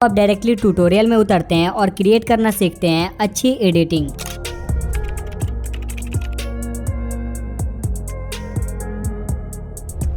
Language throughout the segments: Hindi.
आप डायरेक्टली ट्यूटोरियल में उतरते हैं और क्रिएट करना सीखते हैं अच्छी एडिटिंग।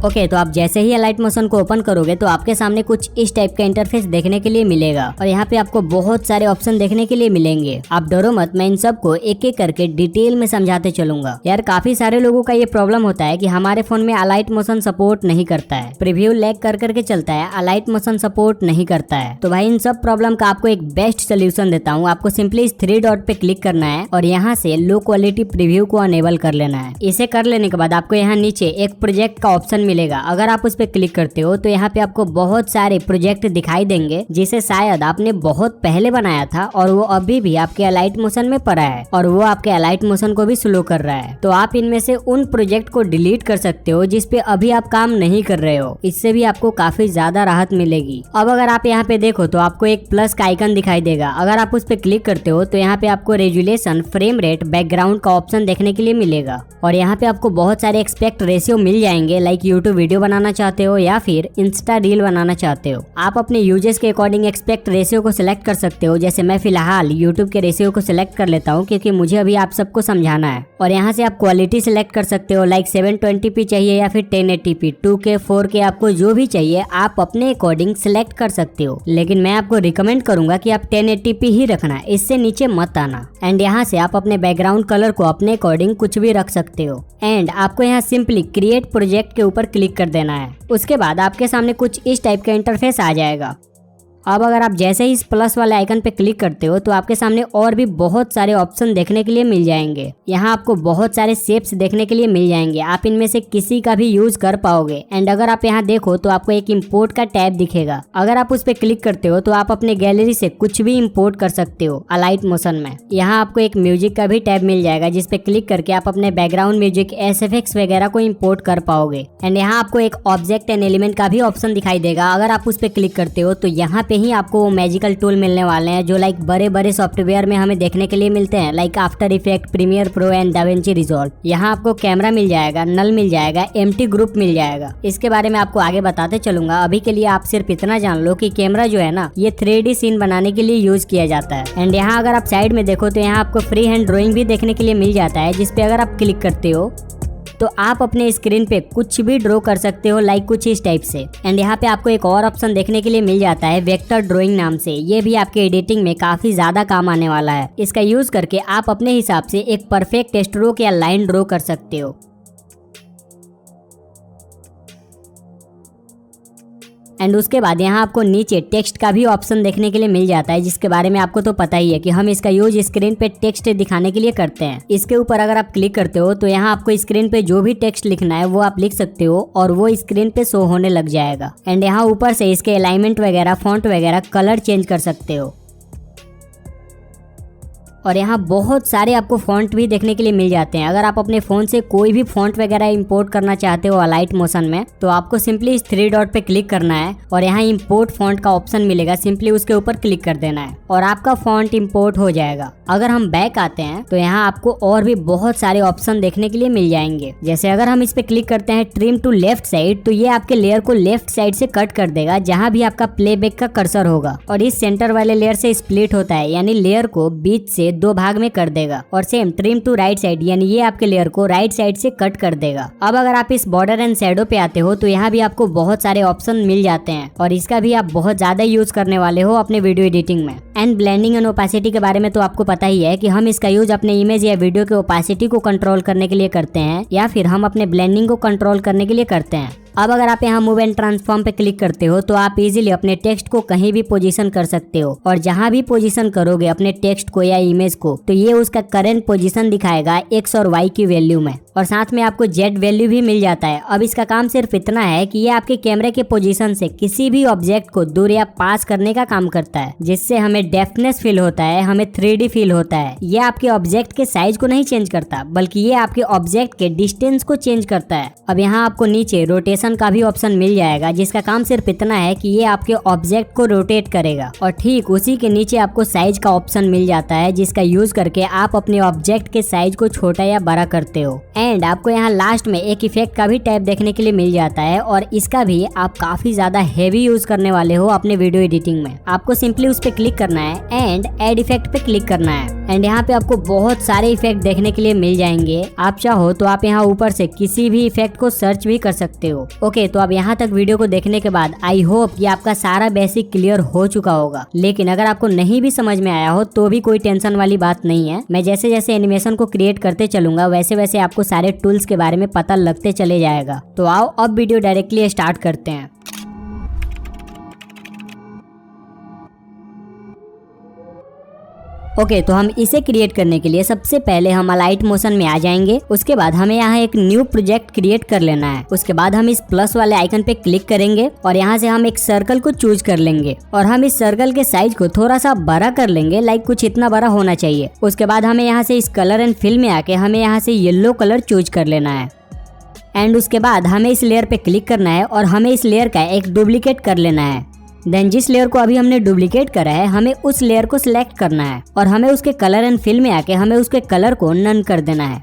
ओके, तो आप जैसे ही अलाइट मोशन को ओपन करोगे तो आपके सामने कुछ इस टाइप का इंटरफेस देखने के लिए मिलेगा और यहाँ पे आपको बहुत सारे ऑप्शन देखने के लिए मिलेंगे। आप डरो मत, मैं इन सबको एक एक करके डिटेल में समझाते चलूंगा। यार काफी सारे लोगों का ये प्रॉब्लम होता है कि हमारे फोन में अलाइट मोशन सपोर्ट नहीं करता है, प्रीव्यू लैग कर करके चलता है, अलाइट मोशन सपोर्ट नहीं करता है। तो भाई इन सब प्रॉब्लम का आपको एक बेस्ट सोल्यूशन देता हूँ। आपको सिंपली इस 3 डॉट पे क्लिक करना है और यहाँ से लो क्वालिटी प्रीव्यू को अनेबल कर लेना है। इसे कर लेने के बाद आपको यहाँ नीचे एक प्रोजेक्ट का ऑप्शन मिलेगा। अगर आप उस पर क्लिक करते हो तो यहाँ पे आपको बहुत सारे प्रोजेक्ट दिखाई देंगे जिसे शायद आपने बहुत पहले बनाया था और वो अभी भी आपके अलाइट मोशन में पड़ा है और वो आपके अलाइट मोशन को भी स्लो कर रहा है। तो आप इनमें से उन प्रोजेक्ट को डिलीट कर सकते हो जिसपे अभी आप काम नहीं कर रहे हो। इससे भी आपको काफी ज्यादा राहत मिलेगी। अब अगर आप यहाँ पे देखो तो आपको एक प्लस का आइकन दिखाई देगा। अगर आप उस पर क्लिक करते हो तो यहाँ पे आपको रेजुलेशन, फ्रेम रेट, बैकग्राउंड का ऑप्शन देखने के लिए मिलेगा और यहाँ पे आपको बहुत सारे एक्सपेक्ट रेशियो मिल जाएंगे। लाइक यूट्यूब वीडियो बनाना चाहते हो या फिर इंस्टा रील बनाना चाहते हो, आप अपने यूजर्स के अकॉर्डिंग एक्सपेक्ट रेशियो को सिलेक्ट कर सकते हो। जैसे मैं फिलहाल यूट्यूब के रेशियो को सिलेक्ट कर लेता हूँ क्योंकि मुझे अभी आप सबको समझाना है। और यहाँ से आप क्वालिटी सिलेक्ट कर सकते हो, लाइक 720p चाहिए या फिर 1080p, 2K, 4K, आपको जो भी चाहिए आप अपने अकॉर्डिंग सिलेक्ट कर सकते हो। लेकिन मैं आपको रिकमेंड करूंगा कि आप 1080p ही रखना, इससे नीचे मत आना। एंड यहाँ से आप अपने बैकग्राउंड कलर को अपने अकॉर्डिंग कुछ भी रख सकते हो। एंड आपको यहाँ सिंपली क्रिएट प्रोजेक्ट के ऊपर क्लिक कर देना है। उसके बाद आपके सामने कुछ इस टाइप का इंटरफेस आ जाएगा। अब अगर आप जैसे ही इस प्लस वाले आइकन पे क्लिक करते हो तो आपके सामने और भी बहुत सारे ऑप्शन देखने के लिए मिल जाएंगे। यहाँ आपको बहुत सारे शेप्स देखने के लिए मिल जाएंगे, आप इनमें से किसी का भी यूज कर पाओगे। एंड अगर आप यहाँ देखो तो आपको एक इम्पोर्ट का टैब दिखेगा। अगर आप उस पर क्लिक करते हो तो आप अपने गैलरी से कुछ भी इम्पोर्ट कर सकते हो अलाइट मोशन में। यहाँ आपको एक म्यूजिक का भी टैब मिल जाएगा जिसपे क्लिक करके आप अपने बैकग्राउंड म्यूजिक, SFX वगैरह को इम्पोर्ट कर पाओगे। एंड यहाँ आपको एक ऑब्जेक्ट एंड एलिमेंट का भी ऑप्शन दिखाई देगा। अगर आप उस पर क्लिक करते हो तो यहाँ पे ही आपको वो मैजिकल टूल मिलने वाले हैं जो लाइक बड़े बड़े सॉफ्टवेयर में हमें देखने के लिए मिलते हैं, like after effect, premiere pro and DaVinci resolve. यहाँ आपको कैमरा मिल जाएगा, नल मिल जाएगा, एम्प्टी ग्रुप मिल जाएगा। इसके बारे में आपको आगे बताते चलूंगा। अभी के लिए आप सिर्फ इतना जान लो कि कैमरा जो है ना, ये 3D सीन बनाने के लिए यूज किया जाता है। एंड यहाँ अगर आप साइड में देखो तो यहाँ आपको फ्री हैंड ड्रॉइंग भी देखने के लिए मिल जाता है, जिसपे अगर आप क्लिक करते हो तो आप अपने स्क्रीन पे कुछ भी ड्रॉ कर सकते हो, लाइक कुछ इस टाइप से। एंड यहाँ पे आपको एक और ऑप्शन देखने के लिए मिल जाता है वेक्टर ड्राइंग नाम से। ये भी आपके एडिटिंग में काफी ज्यादा काम आने वाला है। इसका यूज करके आप अपने हिसाब से एक परफेक्ट स्ट्रोक या लाइन ड्रॉ कर सकते हो। एंड उसके बाद यहाँ आपको नीचे टेक्स्ट का भी ऑप्शन देखने के लिए मिल जाता है, जिसके बारे में आपको तो पता ही है कि हम इसका यूज स्क्रीन पे टेक्स्ट दिखाने के लिए करते हैं। इसके ऊपर अगर आप क्लिक करते हो तो यहाँ आपको स्क्रीन पे जो भी टेक्स्ट लिखना है वो आप लिख सकते हो और वो स्क्रीन पे शो होने लग जाएगा। एंड यहाँ ऊपर से इसके अलाइनमेंट वगैरह, फॉन्ट वगैरह, कलर चेंज कर सकते हो। और यहाँ बहुत सारे आपको फॉन्ट भी देखने के लिए मिल जाते हैं। अगर आप अपने फोन से कोई भी फॉन्ट वगैरह इंपोर्ट करना चाहते हो अलाइट मोशन में तो आपको सिंपली इस 3 डॉट पे क्लिक करना है और यहाँ इंपोर्ट फॉन्ट का ऑप्शन मिलेगा, सिंपली उसके ऊपर क्लिक कर देना है और आपका फॉन्ट इंपोर्ट हो जाएगा। अगर हम बैक आते हैं तो यहाँ आपको और भी बहुत सारे ऑप्शन देखने के लिए मिल जाएंगे। जैसे अगर हम इस पे क्लिक करते हैं ट्रिम टू लेफ्ट साइड, तो ये आपके लेयर को लेफ्ट साइड से कट कर देगा जहाँ भी आपका प्लेबैक का कर्सर होगा और इस सेंटर वाले लेयर से स्प्लिट होता है, यानी लेयर को बीच से 2 भाग में कर देगा। और same trim to right side, यानी ये आपके लेयर को राइट साइड से कट कर देगा। अब अगर आप इस बॉर्डर एंड शैडो पे आते हो तो यहाँ भी आपको बहुत सारे ऑप्शन मिल जाते हैं और इसका भी आप बहुत ज्यादा यूज करने वाले हो अपने वीडियो एडिटिंग में। एंड ब्लेंडिंग एंड ओपेसिटी के बारे में तो आपको पता ही है कि हम इसका यूज अपने इमेज या वीडियो के ओपेसिटी को कंट्रोल करने के लिए करते हैं या फिर हम अपने ब्लेंडिंग को कंट्रोल करने के लिए करते हैं। अब अगर आप यहाँ मूव एंड ट्रांसफॉर्म पे क्लिक करते हो तो आप इजीली अपने टेक्स्ट को कहीं भी पोजीशन कर सकते हो और जहाँ भी पोजीशन करोगे अपने टेक्स्ट को या इमेज को तो ये उसका करंट पोजीशन दिखाएगा X और Y की वैल्यू में। और साथ में आपको Z वैल्यू भी मिल जाता है। अब इसका काम सिर्फ इतना है कि ये आपके कैमरे के पोजीशन से किसी भी ऑब्जेक्ट को दूर या पास करने का काम करता है, जिससे हमें डेफ्टनेस फील होता है, हमें 3D फील होता है। ये आपके ऑब्जेक्ट के साइज को नहीं चेंज करता बल्कि ये आपके ऑब्जेक्ट के डिस्टेंस को चेंज करता है। अब यहाँ आपको नीचे रोटेशन का भी ऑप्शन मिल जाएगा, जिसका काम सिर्फ इतना है कि ये आपके ऑब्जेक्ट को रोटेट करेगा। और ठीक उसी के नीचे आपको साइज का ऑप्शन मिल जाता है, जिसका यूज करके आप अपने ऑब्जेक्ट के साइज को छोटा या बड़ा करते हो। एंड आपको यहाँ लास्ट में एक इफेक्ट का भी टैब देखने के लिए मिल जाता है और इसका भी आप काफी ज्यादा हेवी यूज करने वाले हो अपने वीडियो एडिटिंग में। आपको सिंपली उस पर क्लिक करना है एंड ऐड इफेक्ट पे क्लिक करना है एंड यहाँ पे आपको बहुत सारे इफेक्ट देखने के लिए मिल जाएंगे। आप चाहो तो आप यहाँ ऊपर से किसी भी इफेक्ट को सर्च भी कर सकते हो। ओके, तो अब यहाँ तक वीडियो को देखने के बाद आई होप कि आपका सारा बेसिक क्लियर हो चुका होगा। लेकिन अगर आपको नहीं भी समझ में आया हो तो भी कोई टेंशन वाली बात नहीं है। मैं जैसे जैसे एनिमेशन को क्रिएट करते चलूंगा वैसे वैसे आपको सारे टूल्स के बारे में पता लगते चले जाएगा। तो आओ अब वीडियो डायरेक्टली स्टार्ट करते हैं। ओके, तो हम इसे क्रिएट करने के लिए सबसे पहले हम अलाइट मोशन में आ जाएंगे। उसके बाद हमें यहाँ एक न्यू प्रोजेक्ट क्रिएट कर लेना है। उसके बाद हम इस प्लस वाले आइकन पे क्लिक करेंगे और यहाँ से हम एक सर्कल को चूज कर लेंगे और हम इस सर्कल के साइज को थोड़ा सा बड़ा कर लेंगे, लाइक कुछ इतना बड़ा होना चाहिए। उसके बाद हमें यहाँ से इस कलर एंड फिल में आके हमें यहाँ से येलो कलर चूज कर लेना है एंड उसके बाद हमें इस लेयर पे क्लिक करना है और हमें इस लेयर का एक डुप्लीकेट कर लेना है। देन जिस लेयर को अभी हमने डुप्लीकेट करा है हमें उस लेयर को सिलेक्ट करना है और हमें उसके कलर एंड फिल में आके हमें उसके कलर को नन कर देना है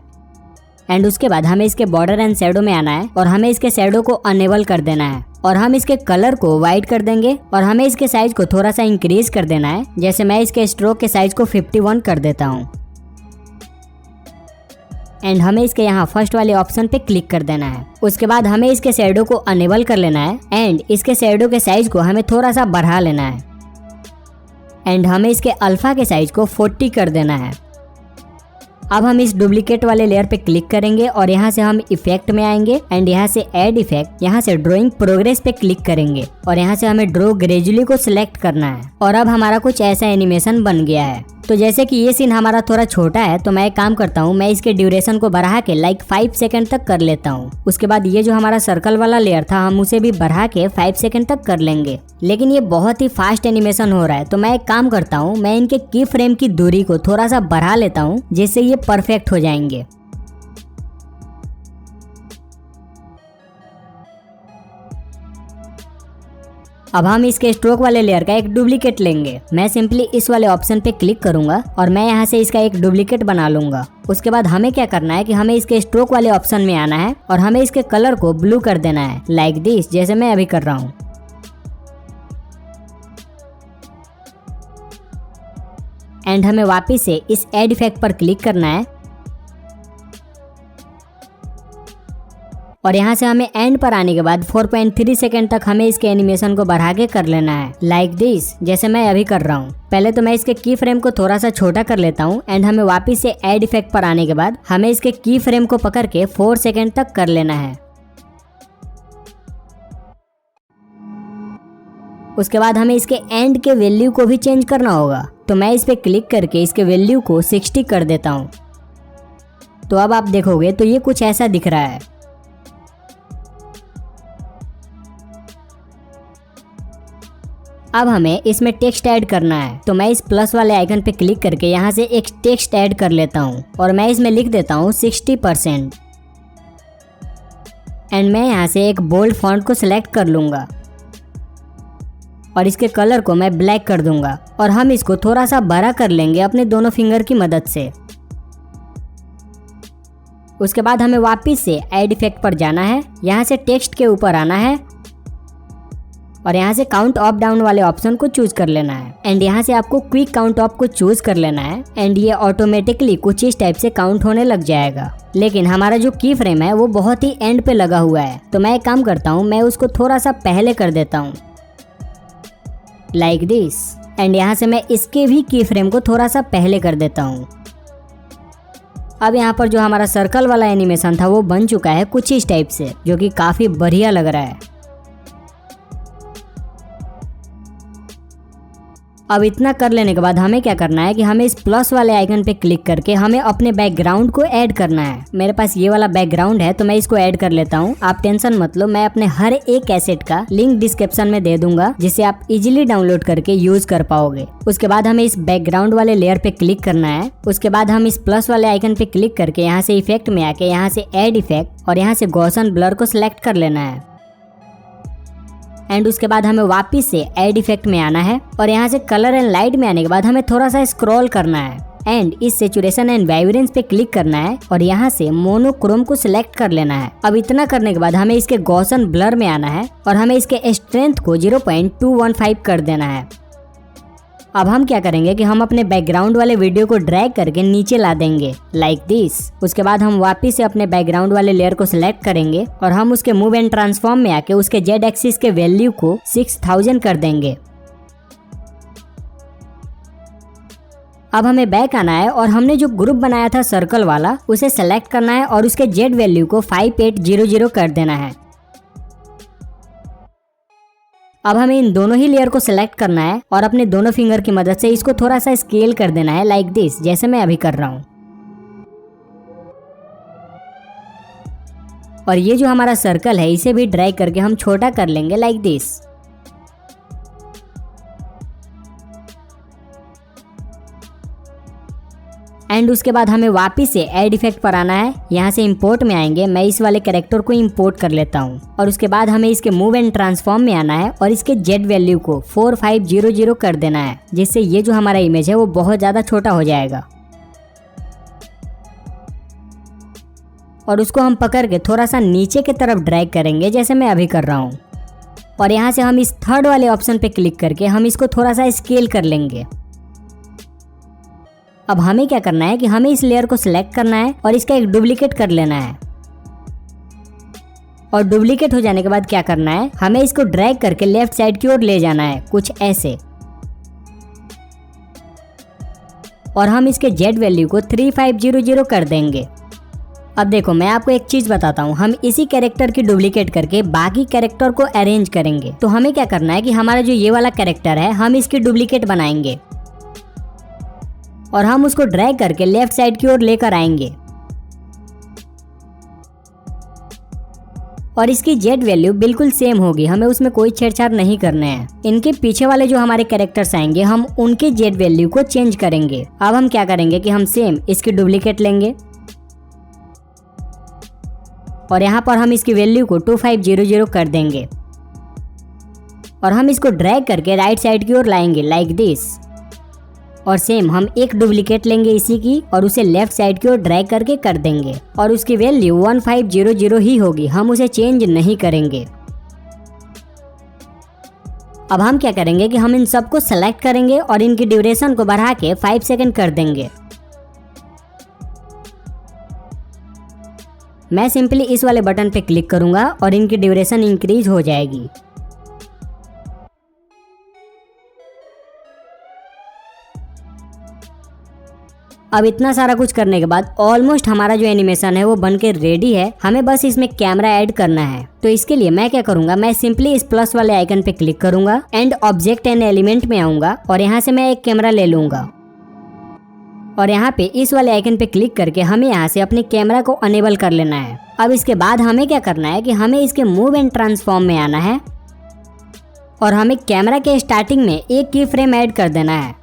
एंड उसके बाद हमें इसके बॉर्डर एंड शैडो में आना है और हमें इसके शैडो को अनेबल कर देना है और हम इसके कलर को व्हाइट कर देंगे और हमें इसके साइज को थोड़ा सा इंक्रीज कर देना है। जैसे मैं इसके स्ट्रोक के साइज को 51 कर देता हूँ एंड हमें इसके यहाँ फर्स्ट वाले ऑप्शन पे क्लिक कर देना है। उसके बाद हमें इसके शैडो को अनेबल कर लेना है एंड इसके शैडो के साइज को हमें थोड़ा सा बढ़ा लेना है एंड हमें इसके अल्फा के साइज को 40 कर देना है। अब हम इस डुप्लीकेट वाले लेयर पे क्लिक करेंगे और यहाँ से हम इफेक्ट में आएंगे एंड यहाँ से ऐड इफेक्ट, यहाँ से ड्राइंग प्रोग्रेस पे क्लिक करेंगे और यहाँ से हमें ड्रॉ ग्रेजुअली को सिलेक्ट करना है और अब हमारा कुछ ऐसा एनिमेशन बन गया है। तो जैसे कि ये सीन हमारा थोड़ा छोटा है तो मैं एक काम करता हूँ, मैं इसके ड्यूरेशन को बढ़ा के लाइक 5 सेकंड तक कर लेता हूँ। उसके बाद ये जो हमारा सर्कल वाला लेयर था हम उसे भी बढ़ा के 5 सेकंड तक कर लेंगे। लेकिन ये बहुत ही फास्ट एनिमेशन हो रहा है तो मैं एक काम करता हूँ, मैं इनके की फ्रेम की दूरी को थोड़ा सा बढ़ा लेता हूँ जिससे ये परफेक्ट हो जाएंगे। अब हम इसके स्ट्रोक वाले लेयर का एक डुप्लीकेट लेंगे। मैं सिंपली इस वाले ऑप्शन पे क्लिक करूंगा और मैं यहाँ से इसका एक डुप्लीकेट बना लूंगा। उसके बाद हमें क्या करना है कि हमें इसके स्ट्रोक वाले ऑप्शन में आना है और हमें इसके कलर को ब्लू कर देना है, लाइक दिस, जैसे मैं अभी कर रहा हूँ। एंड हमें वापिस से इस ऐड इफेक्ट पर क्लिक करना है और यहाँ से हमें एंड पर आने के बाद 4.3 सेकंड तक हमें इसके एनिमेशन को बढ़ा के कर लेना है, लाइक दिस, जैसे मैं अभी कर रहा हूँ। पहले तो मैं इसके की फ्रेम को थोड़ा सा छोटा कर लेता हूँ एंड हमें वापस से ऐड इफेक्ट पर आने के बाद हमें इसके की फ्रेम को पकड़ के 4 सेकंड तक कर लेना है। उसके बाद हमें इसके एंड के वैल्यू को भी चेंज करना होगा तो मैं इस पे क्लिक करके इसके वैल्यू को 60 कर देता हूँ। तो अब आप देखोगे तो ये कुछ ऐसा दिख रहा है। अब हमें इसमें टेक्स्ट ऐड करना है तो मैं इस प्लस वाले आइकन पे क्लिक करके यहाँ से एक टेक्स्ट ऐड कर लेता हूँ और मैं इसमें लिख देता हूँ 60% एंड मैं यहाँ से एक बोल्ड फॉन्ट को सिलेक्ट कर लूंगा और इसके कलर को मैं ब्लैक कर दूंगा और हम इसको थोड़ा सा बड़ा कर लेंगे अपने दोनों फिंगर की मदद से। उसके बाद हमें वापस से ऐड इफेक्ट पर जाना है, यहाँ से टेक्स्ट के ऊपर आना है और यहाँ से काउंट अप डाउन वाले ऑप्शन को चूज कर लेना है एंड यहाँ से आपको क्विक काउंट अप को चूज कर लेना है एंड ये ऑटोमेटिकली कुछ इस टाइप से काउंट होने लग जाएगा। लेकिन हमारा जो की फ्रेम है वो बहुत ही एंड पे लगा हुआ है तो मैं एक काम करता हूँ, मैं उसको थोड़ा सा पहले कर देता हूँ, लाइक दिस, एंड यहाँ से मैं इसके भी की फ्रेम को थोड़ा सा पहले कर देता हूँ। अब यहाँ पर जो हमारा सर्कल वाला एनिमेशन था वो बन चुका है कुछ इस टाइप से, जो कि काफी बढ़िया लग रहा है। अब इतना कर लेने के बाद हमें क्या करना है कि हमें इस प्लस वाले आइकन पे क्लिक करके हमें अपने बैकग्राउंड को ऐड करना है। मेरे पास ये वाला बैकग्राउंड है तो मैं इसको ऐड कर लेता हूँ। आप टेंशन मत लो, मैं अपने हर एक एसेट का लिंक डिस्क्रिप्शन में दे दूंगा जिसे आप इजीली डाउनलोड करके यूज कर पाओगे। उसके बाद हमें इस बैकग्राउंड वाले लेयर पे क्लिक करना है। उसके बाद हम इस प्लस वाले आइकन पे क्लिक करके यहाँ से इफेक्ट में आके यहाँ से ऐड इफेक्ट और यहाँ से गॉसन ब्लर को सिलेक्ट कर लेना है एंड उसके बाद हमें वापस से ऐड इफेक्ट में आना है और यहाँ से कलर एंड लाइट में आने के बाद हमें थोड़ा सा स्क्रॉल करना है एंड इस सैचुरेशन एंड वाइब्रेंस पे क्लिक करना है और यहाँ से मोनोक्रोम को सिलेक्ट कर लेना है। अब इतना करने के बाद हमें इसके गॉसन ब्लर में आना है और हमें इसके स्ट्रेंथ को 0.215 कर देना है। अब हम क्या करेंगे कि हम अपने बैकग्राउंड वाले वीडियो को ड्रैग करके नीचे ला देंगे लाइक दिस। उसके बाद हम वापस से अपने बैकग्राउंड वाले लेयर को सिलेक्ट करेंगे और हम उसके मूव एंड ट्रांसफॉर्म में आके उसके जेड एक्सिस के वैल्यू को 6000 कर देंगे। अब हमें बैक आना है और हमने जो ग्रुप बनाया था सर्कल वाला उसे सेलेक्ट करना है और उसके जेड वैल्यू को 5800 कर देना है। अब हमें इन दोनों ही लेयर को सिलेक्ट करना है और अपने दोनों फिंगर की मदद से इसको थोड़ा सा स्केल कर देना है लाइक दिस, जैसे मैं अभी कर रहा हूँ। और ये जो हमारा सर्कल है इसे भी ड्रैग करके हम छोटा कर लेंगे लाइक दिस। एंड उसके बाद हमें वापस से ऐड इफेक्ट पर आना है। यहाँ से इंपोर्ट में आएंगे, मैं इस वाले कैरेक्टर को इंपोर्ट कर लेता हूँ और उसके बाद हमें इसके मूव एंड ट्रांसफॉर्म में आना है और इसके जेड वैल्यू को 4500 कर देना है, जिससे ये जो हमारा इमेज है वो बहुत ज्यादा छोटा हो जाएगा। और उसको हम पकड़ के थोड़ा सा नीचे की तरफ ड्रैग करेंगे, जैसे मैं अभी कर रहा हूँ। और यहाँ से हम इस थर्ड वाले ऑप्शन पे क्लिक करके हम इसको थोड़ा सा स्केल कर लेंगे। अब हमें क्या करना है कि हमें इस लेयर को सिलेक्ट करना है और इसका एक डुप्लीकेट कर लेना है। और डुप्लीकेट हो जाने के बाद क्या करना है, हमें इसको ड्रैग करके लेफ्ट साइड की ओर ले जाना है, कुछ ऐसे। और हम इसके जेड वैल्यू को 3500 कर देंगे। अब देखो मैं आपको एक चीज बताता हूँ, हम इसी कैरेक्टर की डुप्लीकेट करके बाकी कैरेक्टर को अरेंज करेंगे। तो हमें क्या करना है कि हमारा जो ये वाला कैरेक्टर है हम इसकी डुप्लीकेट बनाएंगे और हम उसको ड्रैग करके लेफ्ट साइड की ओर लेकर आएंगे और इसकी जेड वैल्यू बिल्कुल सेम होगी, हमें उसमें कोई छेड़छाड़ नहीं करना है। इनके पीछे वाले जो हमारे कैरेक्टर्स आएंगे हम उनके जेड वैल्यू को चेंज करेंगे। अब हम क्या करेंगे कि हम सेम इसकी डुप्लीकेट लेंगे और यहाँ पर हम इसकी वैल्यू को 2500 कर देंगे और हम इसको ड्रैग करके राइट साइड की ओर लाएंगे लाइक दिस। और सेम हम एक डुप्लीकेट लेंगे इसी की और उसे लेफ्ट साइड की ओर ड्रैग करके कर देंगे और उसकी वैल्यू 1500 ही होगी, हम उसे चेंज नहीं करेंगे। अब हम क्या करेंगे कि हम इन सबको सेलेक्ट करेंगे और इनकी ड्यूरेशन को बढ़ा के 5 सेकंड कर देंगे। मैं सिंपली इस वाले बटन पे क्लिक करूंगा और इनकी ड्यूरेशन इंक्रीज हो जाएगी। अब इतना सारा कुछ करने के बाद ऑलमोस्ट हमारा जो एनिमेशन है वो बनके रेडी है। हमें बस इसमें कैमरा ऐड करना है। तो इसके लिए मैं क्या करूंगा, मैं सिंपली इस प्लस वाले आइकन पे क्लिक करूंगा एंड ऑब्जेक्ट एंड एलिमेंट में आऊंगा और यहाँ से मैं एक कैमरा ले लूंगा और यहाँ पे इस वाले आइकन पे क्लिक करके हमें यहाँ से अपने कैमरा को अनेबल कर लेना है। अब इसके बाद हमें क्या करना है कि हमें इसके मूव एंड ट्रांसफॉर्म में आना है और हमें कैमरा के स्टार्टिंग में एक की फ्रेम ऐड कर देना है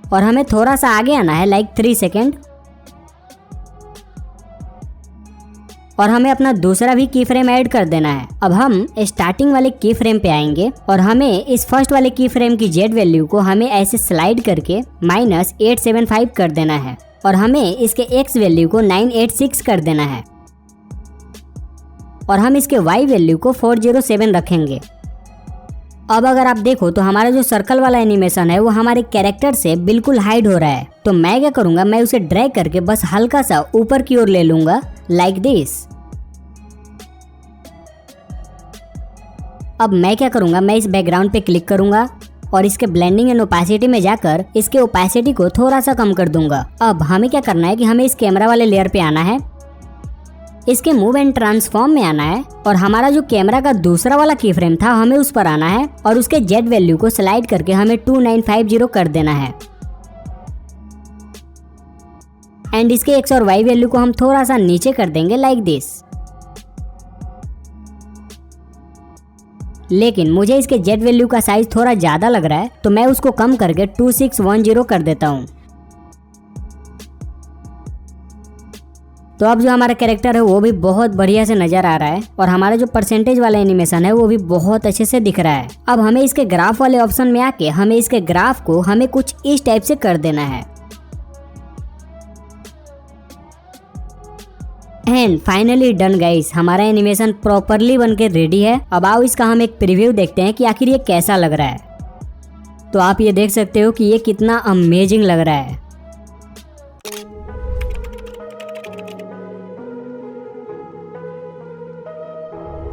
और हमें थोड़ा सा आगे आना है लाइक 3 सेकेंड और हमें अपना दूसरा भी की फ्रेम ऐड कर देना है। अब हम स्टार्टिंग वाले की फ्रेम पे आएंगे और हमें इस फर्स्ट वाले की फ्रेम की जेड वैल्यू को हमें ऐसे स्लाइड करके -875 कर देना है और हमें इसके एक्स वैल्यू को 986 कर देना है और हम इसके वाई वैल्यू को 407 रखेंगे। अब अगर आप देखो तो हमारा जो सर्कल वाला एनिमेशन है वो हमारे कैरेक्टर से बिल्कुल हाइड हो रहा है। तो मैं क्या करूंगा, मैं उसे ड्रैग करके बस हल्का सा ऊपर की ओर ले लूंगा लाइक दिस। अब मैं क्या करूंगा, मैं इस बैकग्राउंड पे क्लिक करूंगा और इसके ब्लेंडिंग एंड ओपेसिटी में जाकर इसके ओपेसिटी को थोड़ा सा कम कर दूंगा। अब हमें क्या करना है कि हमें इस कैमरा वाले लेयर पे आना है, इसके मूव एंड ट्रांसफॉर्म में आना है और हमारा जो कैमरा का दूसरा वाला की फ्रेम था हमें उस पर आना है और उसके जेड वैल्यू को स्लाइड करके हमें 2950 कर देना है एंड इसके एक्स और वाई वैल्यू को हम थोड़ा सा नीचे कर देंगे लाइक दिस। लेकिन मुझे इसके जेड वैल्यू का साइज थोड़ा ज्यादा लग रहा है तो मैं उसको कम करके 2610 कर देता हूँ। तो अब जो हमारा कैरेक्टर है वो भी बहुत बढ़िया से नजर आ रहा है और हमारा जो परसेंटेज वाला एनिमेशन है वो भी बहुत अच्छे से दिख रहा है। अब हमें इसके ग्राफ वाले ऑप्शन में आके हमें इसके ग्राफ को हमें कुछ इस टाइप से कर देना है। एंड फाइनली डन गाइस, हमारा एनिमेशन प्रॉपरली बनके रेडी है। अब आओ इसका हम एक प्रीव्यू देखते हैं कि आखिर ये कैसा लग रहा है। तो आप ये देख सकते हो कि ये कितना अमेजिंग लग रहा है।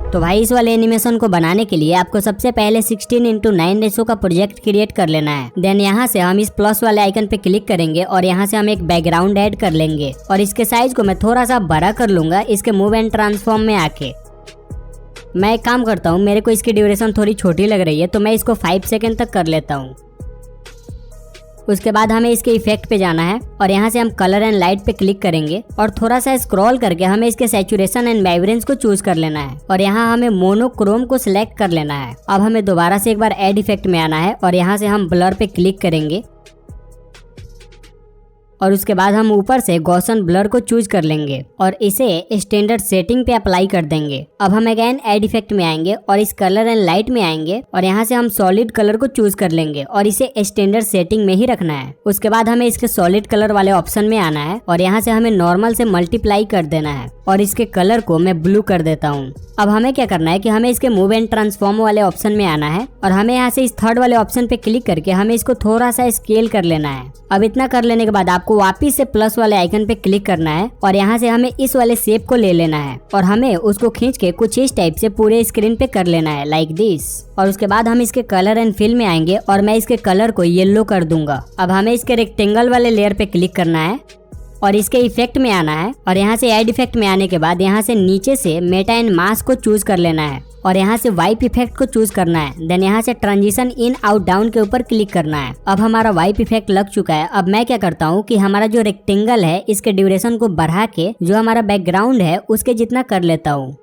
तो भाई इस वाले एनिमेशन को बनाने के लिए आपको सबसे पहले 16:9 रेशो का प्रोजेक्ट क्रिएट कर लेना है। देन यहाँ से हम इस प्लस वाले आइकन पे क्लिक करेंगे और यहाँ से हम एक बैकग्राउंड ऐड कर लेंगे और इसके साइज को मैं थोड़ा सा बड़ा कर लूंगा इसके मूव एंड ट्रांसफॉर्म में आके। मैं एक काम करता हूँ, मेरे को इसकी ड्यूरेशन थोड़ी छोटी लग रही है तो मैं इसको 5 सेकेंड तक कर लेता हूँ। उसके बाद हमें इसके इफेक्ट पे जाना है और यहाँ से हम कलर एंड लाइट पे क्लिक करेंगे और थोड़ा सा स्क्रॉल करके हमें इसके सैचुरेशन एंड वाइब्रेंस को चूज कर लेना है और यहाँ हमें मोनोक्रोम को सिलेक्ट कर लेना है। अब हमें दोबारा से एक बार ऐड इफेक्ट में आना है और यहाँ से हम ब्लर पे क्लिक करेंगे और उसके बाद हम ऊपर से गॉसन ब्लर को चूज कर लेंगे और इसे स्टैंडर्ड सेटिंग पे अप्लाई कर देंगे। अब हम अगेन ऐड इफेक्ट में आएंगे और इस कलर एंड लाइट में आएंगे और यहाँ से हम सॉलिड कलर को चूज कर लेंगे और इसे स्टैंडर्ड सेटिंग में ही रखना है। उसके बाद हमें इसके सॉलिड कलर वाले ऑप्शन में आना है और यहाँ से हमें नॉर्मल से मल्टीप्लाई कर देना है और इसके कलर को मैं ब्लू कर देता हूँ। अब हमें क्या करना है कि हमें इसके मूव एंड ट्रांसफॉर्म वाले ऑप्शन में आना है और हमें यहाँ से इस थर्ड वाले ऑप्शन पे क्लिक करके हमें इसको थोड़ा सा स्केल कर लेना है। अब इतना कर लेने के बाद आपको वापिस से प्लस वाले आइकन पे क्लिक करना है और यहाँ से हमें इस वाले शेप को ले लेना है और हमें उसको खींच के कुछ इस टाइप से पूरे स्क्रीन पे कर लेना है लाइक दिस। और उसके बाद हम इसके कलर एंड फिल में आएंगे और मैं इसके कलर को येलो कर दूंगा। अब हमें इसके रेक्टेंगल वाले लेयर पे क्लिक करना है और इसके इफेक्ट में आना है और यहाँ से ऐड इफेक्ट में आने के बाद यहाँ से नीचे से मेटा एंड मास्क को चूज कर लेना है और यहाँ से वाइप इफेक्ट को चूज करना है। देन यहाँ से ट्रांजिशन इन आउट डाउन के ऊपर क्लिक करना है। अब हमारा वाइप इफेक्ट लग चुका है। अब मैं क्या करता हूँ कि हमारा जो रेक्टेंगल है इसके ड्यूरेशन को बढ़ा के जो हमारा बैकग्राउंड है उसके जितना कर लेता हूँ।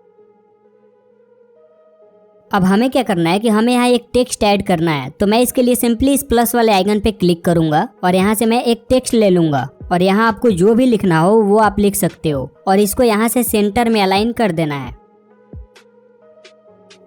अब हमें क्या करना है कि हमें यहाँ एक टेक्स्ट ऐड करना है। तो मैं इसके लिए सिंपली इस प्लस वाले आइकन पे क्लिक करूंगा और यहाँ से मैं एक टेक्स्ट ले लूंगा और यहाँ आपको जो भी लिखना हो वो आप लिख सकते हो और इसको यहाँ से सेंटर में अलाइन कर देना है।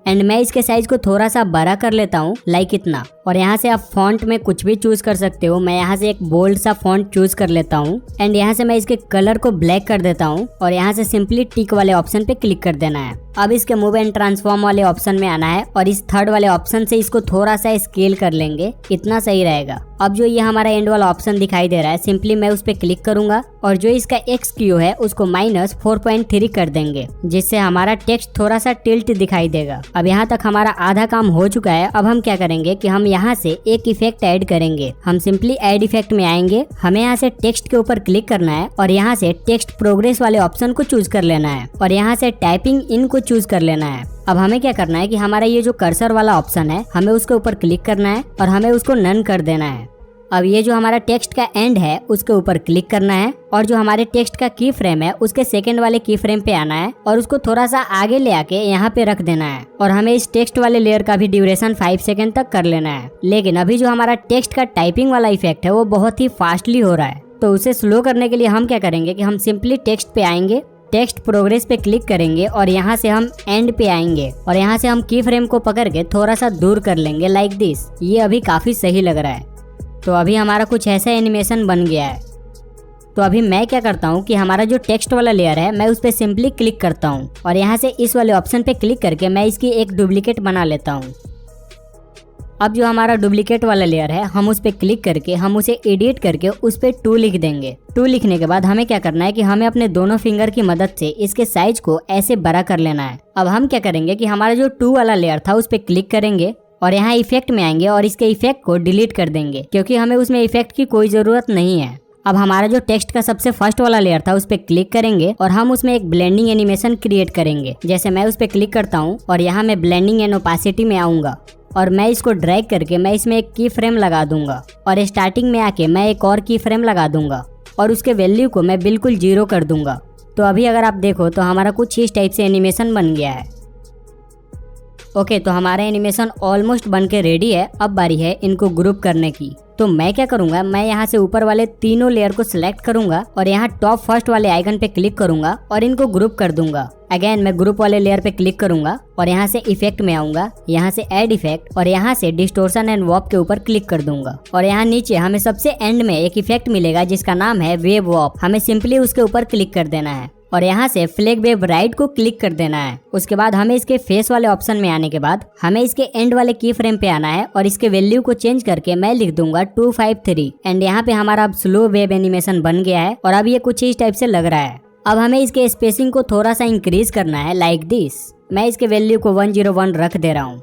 एंड मैं इसके साइज को थोड़ा सा बड़ा कर लेता हूँ लाइक इतना और यहाँ से आप फॉन्ट में कुछ भी चूज कर सकते हो। मैं यहाँ से एक बोल्ड सा फॉन्ट चूज कर लेता हूँ एंड यहाँ से मैं इसके कलर को ब्लैक कर देता हूँ और यहाँ से सिंपली टिक वाले ऑप्शन पे क्लिक कर देना है। अब इसके मूव एंड ट्रांसफॉर्म वाले ऑप्शन में आना है और इस थर्ड वाले ऑप्शन से इसको थोड़ा सा स्केल कर लेंगे, इतना सही रहेगा। अब जो ये हमारा एंड वाला ऑप्शन दिखाई दे रहा है सिंपली मैं उस पर क्लिक करूंगा और जो इसका एक्स क्यू है उसको -4.3 कर देंगे जिससे हमारा टेक्स्ट थोड़ा सा टिल्ट दिखाई देगा। अब यहाँ तक हमारा आधा काम हो चुका है। अब हम क्या करेंगे कि हम यहाँ से एक इफेक्ट ऐड करेंगे। हम सिंपली ऐड इफेक्ट में आएंगे, हमें यहाँ से टेक्स्ट के ऊपर क्लिक करना है और यहाँ से टेक्स्ट प्रोग्रेस वाले ऑप्शन को चूज कर लेना है और यहाँ से टाइपिंग इन को चूज कर लेना है। अब हमें क्या करना है कि हमारा ये जो कर्सर वाला ऑप्शन है हमें उसके ऊपर क्लिक करना है और हमें उसको नन कर देना है। अब ये जो हमारा टेक्स्ट का एंड है उसके ऊपर क्लिक करना है और जो हमारे टेक्स्ट का की फ्रेम है उसके सेकंड वाले की फ्रेम पे आना है और उसको थोड़ा सा आगे ले आके यहाँ पे रख देना है और हमें इस टेक्स्ट वाले लेयर का भी ड्यूरेशन 5 सेकंड तक कर लेना है। लेकिन अभी जो हमारा टेक्स्ट का टाइपिंग वाला इफेक्ट है वो बहुत ही फास्टली हो रहा है, तो उसे स्लो करने के लिए हम क्या करेंगे कि हम सिंपली टेक्स्ट पे आएंगे, टेक्स्ट प्रोग्रेस पे क्लिक करेंगे और यहाँ से हम एंड पे आएंगे और यहाँ से हम की फ्रेम को पकड़ के थोड़ा सा दूर कर लेंगे लाइक दिस। ये अभी काफी सही लग रहा है। तो अभी हमारा कुछ ऐसा एनिमेशन बन गया है। तो अभी मैं क्या करता हूँ कि हमारा जो टेक्स्ट वाला लेयर है मैं उस पर सिंपली क्लिक करता हूँ और यहाँ से इस वाले ऑप्शन पे क्लिक करके मैं इसकी एक डुप्लीकेट बना लेता हूँ। अब जो हमारा डुप्लीकेट वाला लेयर है हम उस पे क्लिक करके हम उसे एडिट करके उस पे 2 लिख देंगे। 2 लिखने के बाद हमें क्या करना है कि हमें अपने दोनों फिंगर की मदद से इसके साइज को ऐसे बड़ा कर लेना है। अब हम क्या करेंगे कि हमारा जो 2 वाला लेयर था उस पे क्लिक करेंगे और यहाँ इफेक्ट में आएंगे और इसके इफेक्ट को डिलीट कर देंगे क्योंकि हमें उसमें इफेक्ट की कोई जरूरत नहीं है। अब हमारा जो टेक्स्ट का सबसे फर्स्ट वाला लेयर था उस पे क्लिक करेंगे और हम उसमें एक ब्लेंडिंग एनिमेशन क्रिएट करेंगे। जैसे मैं उस पे क्लिक करता हूँ और यहाँ मैं ब्लेंडिंग एंड ओपेसिटी में आऊंगा और मैं इसको ड्रैग करके मैं इसमें एक की फ्रेम लगा दूंगा और स्टार्टिंग में आके मैं एक और की फ्रेम लगा दूंगा और उसके वैल्यू को मैं बिल्कुल 0 कर दूंगा। तो अभी अगर आप देखो तो हमारा कुछ इस टाइप से एनिमेशन बन गया है। ओके, तो हमारा एनिमेशन ऑलमोस्ट बन के रेडी है। अब बारी है इनको ग्रुप करने की। तो मैं क्या करूंगा, मैं यहाँ से ऊपर वाले तीनों लेयर को सिलेक्ट करूंगा और यहाँ टॉप फर्स्ट वाले आइकन पे क्लिक करूंगा और इनको ग्रुप कर दूंगा। अगेन मैं ग्रुप वाले लेयर पे क्लिक करूंगा और यहाँ से इफेक्ट में आऊंगा, यहाँ से ऐड इफेक्ट और यहाँ से डिस्टोर्शन एंड वॉप के ऊपर क्लिक कर दूंगा और यहाँ नीचे हमें सबसे एंड में एक इफेक्ट मिलेगा जिसका नाम है वेव वॉप। हमें सिंपली उसके ऊपर क्लिक कर देना है और यहाँ से फ्लैग वेव राइट को क्लिक कर देना है। उसके बाद हमें इसके फेस वाले ऑप्शन में आने के बाद हमें इसके एंड वाले की फ्रेम पे आना है और इसके वैल्यू को चेंज करके मैं लिख दूंगा 253 एंड यहाँ पे हमारा अब स्लो वेव एनिमेशन बन गया है और अब ये कुछ इस टाइप से लग रहा है। अब हमें इसके स्पेसिंग को थोड़ा सा इंक्रीज करना है लाइक दिस। मैं इसके वैल्यू को 101 रख दे रहा हूँ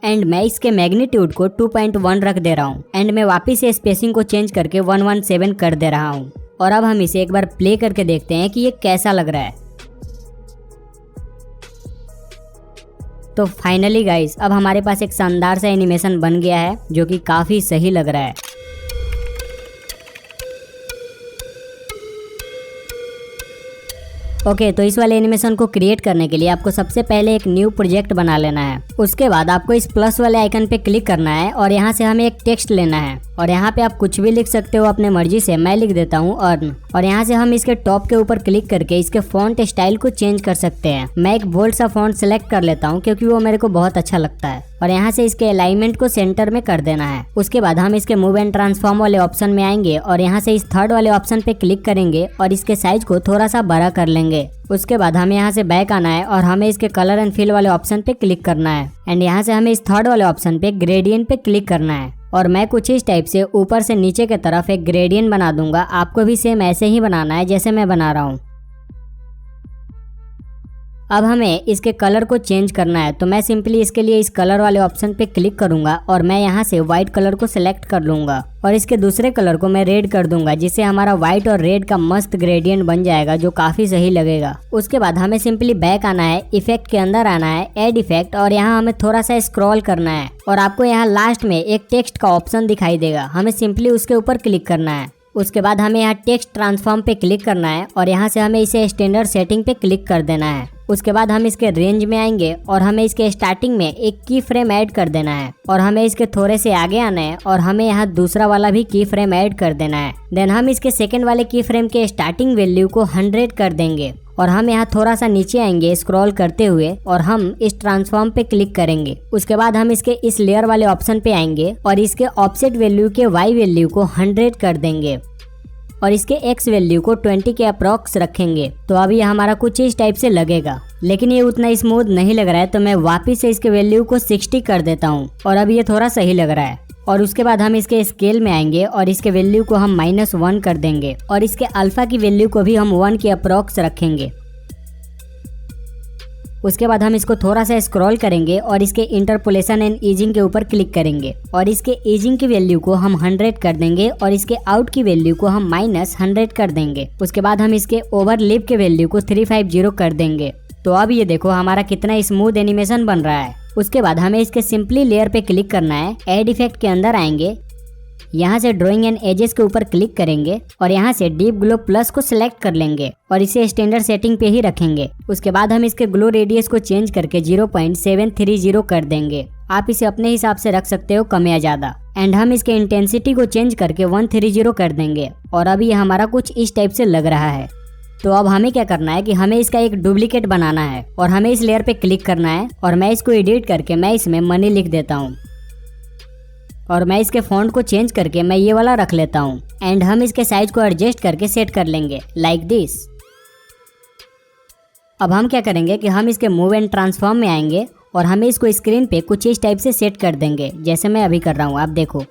एंड मैं इसके मैग्नीट्यूड को 2.1 रख दे रहा हूँ एंड मैं वापिस से स्पेसिंग को चेंज करके 117 कर दे रहा हूँ। और अब हम इसे एक बार प्ले करके देखते हैं कि ये कैसा लग रहा है। तो फाइनली गाइस अब हमारे पास एक शानदार सा एनिमेशन बन गया है जो कि काफी सही लग रहा है। ओके तो इस वाले एनिमेशन को क्रिएट करने के लिए आपको सबसे पहले एक न्यू प्रोजेक्ट बना लेना है। उसके बाद आपको इस प्लस वाले आइकन पे क्लिक करना है और यहाँ से हमें एक टेक्स्ट लेना है और यहाँ पे आप कुछ भी लिख सकते हो अपने मर्जी से। मैं लिख देता हूँ अर्न और यहाँ से हम इसके टॉप के ऊपर क्लिक करके इसके फॉन्ट स्टाइल को चेंज कर सकते हैं। मैं एक बोल्ड सा फॉन्ट सिलेक्ट कर लेता हूँ क्योंकि वो मेरे को बहुत अच्छा लगता है और यहाँ से इसके अलाइनमेंट को सेंटर में कर देना है। उसके बाद हम इसके मूव एंड ट्रांसफॉर्म वाले ऑप्शन में आएंगे और यहाँ से इस थर्ड वाले ऑप्शन पे क्लिक करेंगे और इसके साइज को थोड़ा सा बड़ा कर लेंगे। उसके बाद हमें यहाँ से बैक आना है और हमें इसके कलर एंड फिल वाले ऑप्शन पे क्लिक करना है एंड यहाँ से हमें इस थर्ड वाले ऑप्शन पे ग्रेडियंट पे क्लिक करना है और मैं कुछ इस टाइप से ऊपर से नीचे की तरफ एक ग्रेडियंट बना दूंगा। आपको भी सेम ऐसे ही बनाना है जैसे मैं बना रहा हूँ। अब हमें इसके कलर को चेंज करना है तो मैं सिंपली इसके लिए इस कलर वाले ऑप्शन पे क्लिक करूंगा और मैं यहाँ से व्हाइट कलर को सिलेक्ट कर लूंगा और इसके दूसरे कलर को मैं रेड कर दूंगा जिससे हमारा व्हाइट और रेड का मस्त ग्रेडियंट बन जाएगा जो काफी सही लगेगा। उसके बाद हमें सिंपली बैक आना है, इफेक्ट के अंदर आना है, ऐड इफेक्ट और यहाँ हमें थोड़ा सा स्क्रॉल करना है और आपको यहाँ लास्ट में एक टेक्स्ट का ऑप्शन दिखाई देगा। हमें सिंपली उसके ऊपर क्लिक करना है। उसके बाद हमें यहाँ टेक्स्ट ट्रांसफॉर्म पे क्लिक करना है और यहाँ से हमें इसे स्टैंडर्ड सेटिंग पे क्लिक कर देना है। उसके बाद हम इसके रेंज में आएंगे और हमें इसके स्टार्टिंग में एक की फ्रेम ऐड कर देना है और हमें इसके थोड़े से आगे आना है और हमें यहाँ दूसरा वाला भी की फ्रेम ऐड कर देना है। देन हम इसके सेकंड वाले की फ्रेम के स्टार्टिंग वैल्यू को 100 कर देंगे और हम यहाँ थोड़ा सा नीचे आएंगे स्क्रॉल करते हुए और हम इस ट्रांसफॉर्म पे क्लिक करेंगे। उसके बाद हम इसके इस लेयर वाले ऑप्शन पे आएंगे और इसके ऑफसेट वैल्यू के वाई वैल्यू को 100 कर देंगे और इसके एक्स वैल्यू को 20 के अप्रॉक्स रखेंगे। तो अब ये हमारा कुछ इस टाइप से लगेगा, लेकिन ये उतना स्मूथ नहीं लग रहा है तो मैं वापस से इसके वैल्यू को 60 कर देता हूँ और अब ये थोड़ा सही लग रहा है। और उसके बाद हम इसके स्केल में आएंगे और इसके वैल्यू को हम -1 कर देंगे और इसके अल्फा की वैल्यू को भी हम 1 के अप्रॉक्स रखेंगे। उसके बाद हम इसको थोड़ा सा स्क्रॉल करेंगे और इसके इंटरपोलेशन एंड ईजिंग के ऊपर क्लिक करेंगे और इसके ईजिंग की वैल्यू को हम 100 कर देंगे और इसके आउट की वैल्यू को हम -100 कर देंगे। उसके बाद हम इसके ओवरलिप के वैल्यू को 350 कर देंगे। तो अब ये देखो हमारा कितना स्मूथ एनिमेशन बन रहा है। उसके बाद हमें इसके सिंपली लेयर पे क्लिक करना है, ऐड इफेक्ट के अंदर आएंगे, यहाँ से ड्राइंग एंड एजेस के ऊपर क्लिक करेंगे और यहाँ से डीप ग्लो प्लस को सिलेक्ट कर लेंगे और इसे स्टैंडर्ड सेटिंग पे ही रखेंगे। उसके बाद हम इसके ग्लो रेडियस को चेंज करके 0.730 कर देंगे। आप इसे अपने हिसाब से रख सकते हो कम या ज्यादा। एंड हम इसके इंटेंसिटी को चेंज करके 130 कर देंगे और अभी ये हमारा कुछ इस टाइप से लग रहा है। तो अब हमें क्या करना है कि हमें इसका एक डुप्लीकेट बनाना है और हमें इस लेयर पे क्लिक करना है और मैं इसको एडिट करके मैं इसमें मनी लिख देता हूँ और मैं इसके फॉन्ट को चेंज करके मैं ये वाला रख लेता हूँ एंड हम इसके साइज को एडजस्ट करके सेट कर लेंगे लाइक दिस। अब हम क्या करेंगे कि हम इसके मूव एंड ट्रांसफॉर्म में आएंगे और हमें इसको स्क्रीन पे कुछ इस टाइप से सेट कर देंगे जैसे मैं अभी कर रहा हूँ। आप देखो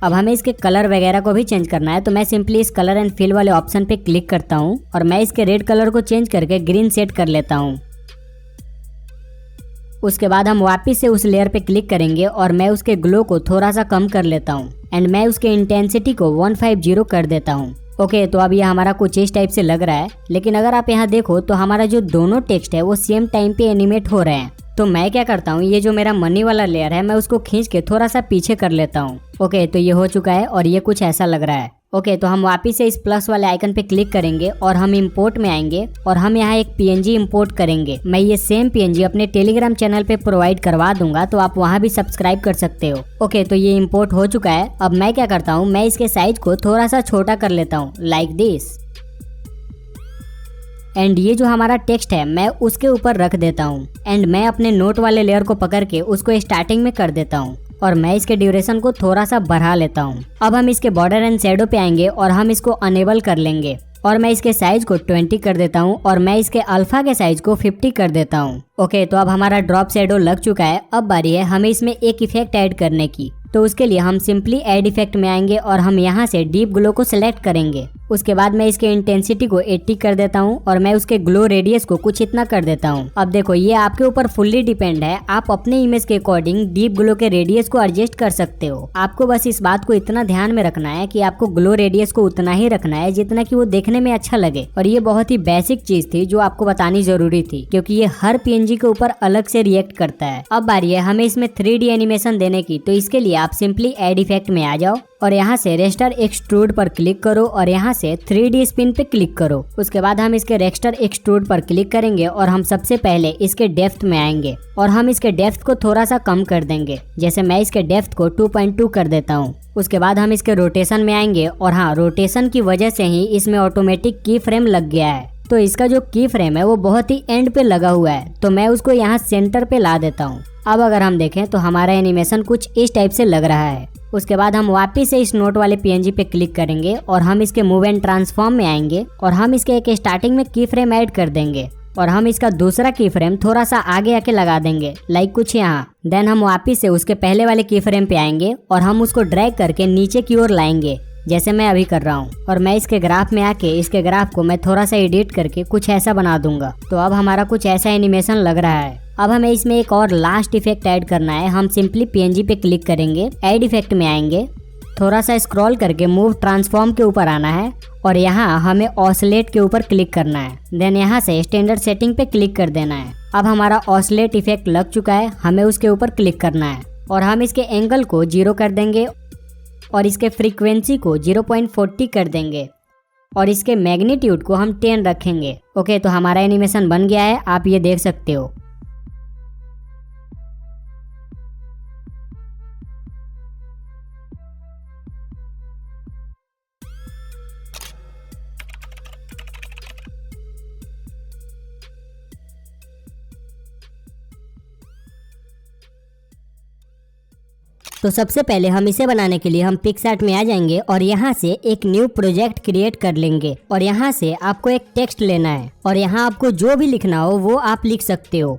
अब हमें इसके कलर वगैरह को भी चेंज करना है तो मैं सिंपली इस कलर एंड फिल वाले ऑप्शन पे क्लिक करता हूँ और मैं इसके रेड कलर को चेंज करके ग्रीन सेट कर लेता हूँ। उसके बाद हम वापस से उस लेयर पे क्लिक करेंगे और मैं उसके ग्लो को थोड़ा सा कम कर लेता हूँ एंड मैं उसके इंटेंसिटी को 150 कर देता हूँ। ओके तो अब ये हमारा कुछ इस टाइप से लग रहा है, लेकिन अगर आप यहाँ देखो तो हमारा जो दोनों टेक्स्ट है वो सेम टाइम पे एनिमेट हो रहे हैं। तो मैं क्या करता हूँ, ये जो मेरा मनी वाला लेयर है मैं उसको खींच के थोड़ा सा पीछे कर लेता हूँ। ओके तो ये हो चुका है और ये कुछ ऐसा लग रहा है। ओके तो हम वापिस से इस प्लस वाले आइकन पे क्लिक करेंगे और हम इंपोर्ट में आएंगे और हम यहाँ एक पीएनजी इंपोर्ट करेंगे। मैं ये सेम पीएनजी अपने टेलीग्राम चैनल पे प्रोवाइड करवा दूंगा तो आप वहाँ भी सब्सक्राइब कर सकते हो। ओके तो ये इंपोर्ट हो चुका है। अब मैं क्या करता हूँ, मैं इसके साइज को थोड़ा सा छोटा कर लेता हूँ लाइक दिस एंड ये जो हमारा टेक्स्ट है मैं उसके ऊपर रख देता हूँ एंड मैं अपने नोट वाले लेयर को पकड़ के उसको स्टार्टिंग में कर देता हूँ और मैं इसके ड्यूरेशन को थोड़ा सा बढ़ा लेता हूँ। अब हम इसके बॉर्डर एंड शैडो पे आएंगे और हम इसको अनेबल कर लेंगे और मैं इसके साइज को 20 कर देता हूँ और मैं इसके अल्फा के साइज को 50 कर देता हूँ। ओके, तो अब हमारा ड्रॉप शैडो लग चुका है। अब बारी है हमें इसमें एक इफेक्ट ऐड करने की। तो उसके लिए हम सिंपली ऐड इफेक्ट में आएंगे और हम यहाँ से डीप ग्लो को सिलेक्ट करेंगे। उसके बाद मैं इसके इंटेंसिटी को 80 कर देता हूँ और मैं उसके ग्लो रेडियस को कुछ इतना कर देता हूँ। अब देखो, ये आपके ऊपर फुल्ली डिपेंड है, आप अपने इमेज के अकॉर्डिंग डीप ग्लो के रेडियस को एडजस्ट कर सकते हो। आपको बस इस बात को इतना ध्यान में रखना है कि आपको ग्लो रेडियस को उतना ही रखना है जितना कि वो देखने में अच्छा लगे। और ये बहुत ही बेसिक चीज थी जो आपको बतानी जरूरी थी, क्योंकि ये हर पीएनजी के ऊपर अलग से रिएक्ट करता है। अब बारी है हमें इसमें 3D एनिमेशन देने की। तो इसके लिए आप सिंपली ऐड इफेक्ट में आ जाओ और यहाँ से रेस्टर एक्सट्रूड पर क्लिक करो और यहाँ से 3D स्पिन पे क्लिक करो। उसके बाद हम इसके रेस्टर एक्सट्रूड पर क्लिक करेंगे और हम सबसे पहले इसके डेप्थ में आएंगे और हम इसके डेप्थ को थोड़ा सा कम कर देंगे। जैसे मैं इसके डेप्थ को 2.2 कर देता हूँ। उसके बाद हम इसके रोटेशन में आएंगे और हाँ, रोटेशन की वजह से ही इसमें ऑटोमेटिक की फ्रेम लग गया है। तो इसका जो की फ्रेम है वो बहुत ही एंड पे लगा हुआ है, तो मैं उसको यहाँ सेंटर पे ला देता हूँ। अब अगर हम देखें तो हमारा एनिमेशन कुछ इस टाइप से लग रहा है। उसके बाद हम वापस से इस नोट वाले पीएनजी पे क्लिक करेंगे और हम इसके मूव एंड ट्रांसफॉर्म में आएंगे और हम इसके एक स्टार्टिंग में की फ्रेम ऐड कर देंगे और हम इसका दूसरा की फ्रेम थोड़ा सा आगे आके लगा देंगे, लाइक कुछ यहाँ। देन हम वापस से उसके पहले वाले की फ्रेम पे आएंगे और हम उसको ड्रैग करके नीचे की ओर लाएंगे, जैसे मैं अभी कर रहा हूँ। और मैं इसके ग्राफ में आके इसके ग्राफ को मैं थोड़ा सा एडिट करके कुछ ऐसा बना दूंगा। तो अब हमारा कुछ ऐसा एनिमेशन लग रहा है। अब हमें इसमें एक और लास्ट इफेक्ट ऐड करना है। हम सिंपली पीएनजी पे क्लिक करेंगे, ऐड इफेक्ट में आएंगे, थोड़ा सा स्क्रॉल करके मूव ट्रांसफॉर्म के ऊपर आना है और यहाँ हमें ऑसिलेट के ऊपर क्लिक करना है। देन यहाँ से स्टैंडर्ड सेटिंग पे क्लिक कर देना है। अब हमारा ऑसिलेट इफेक्ट लग चुका है, हमें उसके ऊपर क्लिक करना है और हम इसके एंगल को 0 कर देंगे और इसके फ्रीक्वेंसी को 0.40 कर देंगे और इसके मैग्नीट्यूड को हम 10 रखेंगे। ओके, तो हमारा एनिमेशन बन गया है, आप ये देख सकते हो। तो सबसे पहले हम इसे बनाने के लिए हम पिक्सआर्ट में आ जाएंगे और यहाँ से एक न्यू प्रोजेक्ट क्रिएट कर लेंगे और यहाँ से आपको एक टेक्स्ट लेना है और यहाँ आपको जो भी लिखना हो वो आप लिख सकते हो।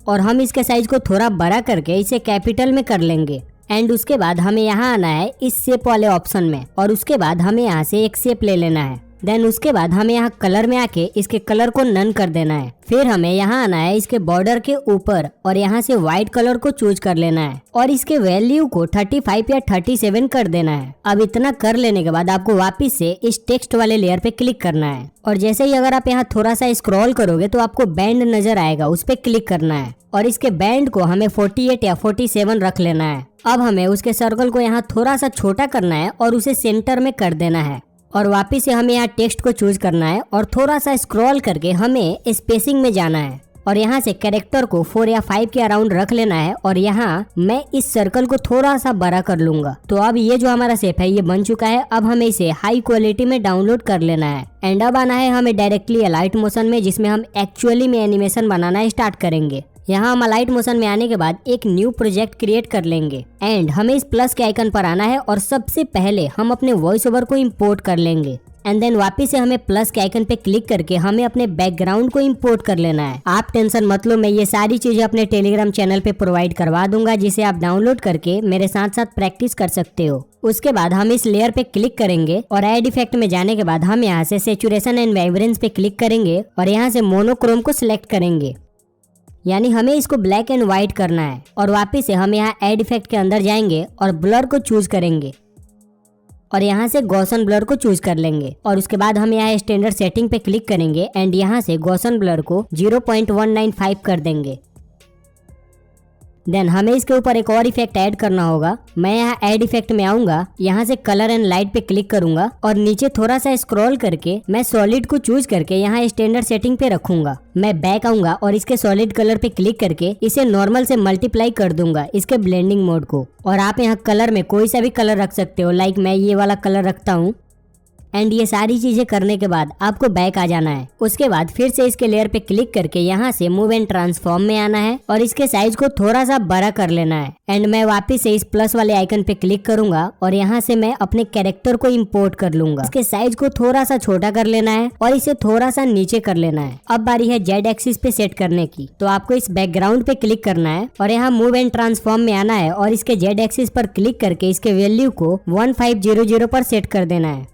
और हम इसके साइज को थोड़ा बड़ा करके इसे कैपिटल में कर लेंगे। एंड उसके बाद हमें यहाँ आना है इस शेप वाले ऑप्शन में और उसके बाद हमें यहाँ से एक शेप ले लेना है। देन उसके बाद हमें यहाँ कलर में आके इसके कलर को नन कर देना है। फिर हमें यहाँ आना है इसके बॉर्डर के ऊपर और यहाँ से व्हाइट कलर को चूज कर लेना है और इसके वैल्यू को 35 या 37 कर देना है। अब इतना कर लेने के बाद आपको वापस से इस टेक्स्ट वाले लेयर पे क्लिक करना है और जैसे ही अगर आप यहाँ थोड़ा सा स्क्रॉल करोगे तो आपको बैंड नजर आएगा, उस पर क्लिक करना है और इसके बैंड को हमें 48 या 47 रख लेना है। अब हमें उसके सर्कल को यहाँ थोड़ा सा छोटा करना है और उसे सेंटर में कर देना है और वापस से हमें यहाँ टेक्स्ट को चूज करना है और थोड़ा सा स्क्रॉल करके हमें स्पेसिंग में जाना है और यहाँ से कैरेक्टर को 4 या 5 के अराउंड रख लेना है और यहाँ मैं इस सर्कल को थोड़ा सा बड़ा कर लूंगा। तो अब ये जो हमारा शेप है ये बन चुका है। अब हमें इसे हाई क्वालिटी में डाउनलोड कर लेना है एंड अब आना है हमें डायरेक्टली अलाइट मोशन में, जिसमें हम एक्चुअली में एनिमेशन बनाना स्टार्ट करेंगे। यहाँ हम अलाइट मोशन में आने के बाद एक न्यू प्रोजेक्ट क्रिएट कर लेंगे एंड हमें इस प्लस के आइकन पर आना है और सबसे पहले हम अपने वॉइस ओवर को इंपोर्ट कर लेंगे एंड देन वापस से हमें प्लस के आइकन पे क्लिक करके हमें अपने बैकग्राउंड को इंपोर्ट कर लेना है। आप टेंशन मत लो, मैं ये सारी चीजें अपने टेलीग्राम चैनल पे प्रोवाइड करवा दूंगा, जिसे आप डाउनलोड करके मेरे साथ साथ प्रैक्टिस कर सकते हो। उसके बाद हम इस लेयर पे क्लिक करेंगे और ऐड इफेक्ट में जाने के बाद हम यहाँ से सैचुरेशन एंड वाइब्रेंस पे क्लिक करेंगे और यहाँ से मोनोक्रोम को सिलेक्ट करेंगे, यानी हमें इसको ब्लैक एंड व्हाइट करना है और वापस से हम यहाँ ऐड इफेक्ट के अंदर जाएंगे और ब्लर को चूज करेंगे और यहाँ से गॉसन ब्लर को चूज कर लेंगे और उसके बाद हम यहाँ स्टैंडर्ड सेटिंग पे क्लिक करेंगे एंड यहाँ से गॉसन ब्लर को 0.195 कर देंगे। देन हमें इसके ऊपर एक और इफेक्ट ऐड करना होगा। मैं यहाँ ऐड इफेक्ट में आऊंगा, यहाँ से कलर एंड लाइट पे क्लिक करूंगा और नीचे थोड़ा सा स्क्रॉल करके मैं सॉलिड को चूज करके यहाँ स्टैंडर्ड सेटिंग पे रखूंगा। मैं बैक आऊंगा और इसके सॉलिड कलर पे क्लिक करके इसे नॉर्मल से मल्टीप्लाई कर दूंगा इसके ब्लेंडिंग मोड को। और आप यहाँ कलर में कोई सा भी कलर रख सकते हो, लाइक मैं ये वाला कलर रखता हूँ एंड ये सारी चीजें करने के बाद आपको बैक आ जाना है। उसके बाद फिर से इसके लेयर पे क्लिक करके यहाँ से मूव एंड ट्रांसफॉर्म में आना है और इसके साइज को थोड़ा सा बड़ा कर लेना है। एंड मैं वापस से इस प्लस वाले आइकन पे क्लिक करूंगा और यहाँ से मैं अपने कैरेक्टर को इम्पोर्ट कर लूंगा। इसके साइज को थोड़ा सा छोटा कर लेना है और इसे थोड़ा सा नीचे कर लेना है। अब बारी है जेड एक्सिस पे सेट करने की। तो आपको इस बैकग्राउंड पे क्लिक करना है और यहाँ मूव एंड ट्रांसफॉर्म में आना है और इसके जेड एक्सिस पर क्लिक करके इसके वैल्यू को 1500 पर सेट कर देना है।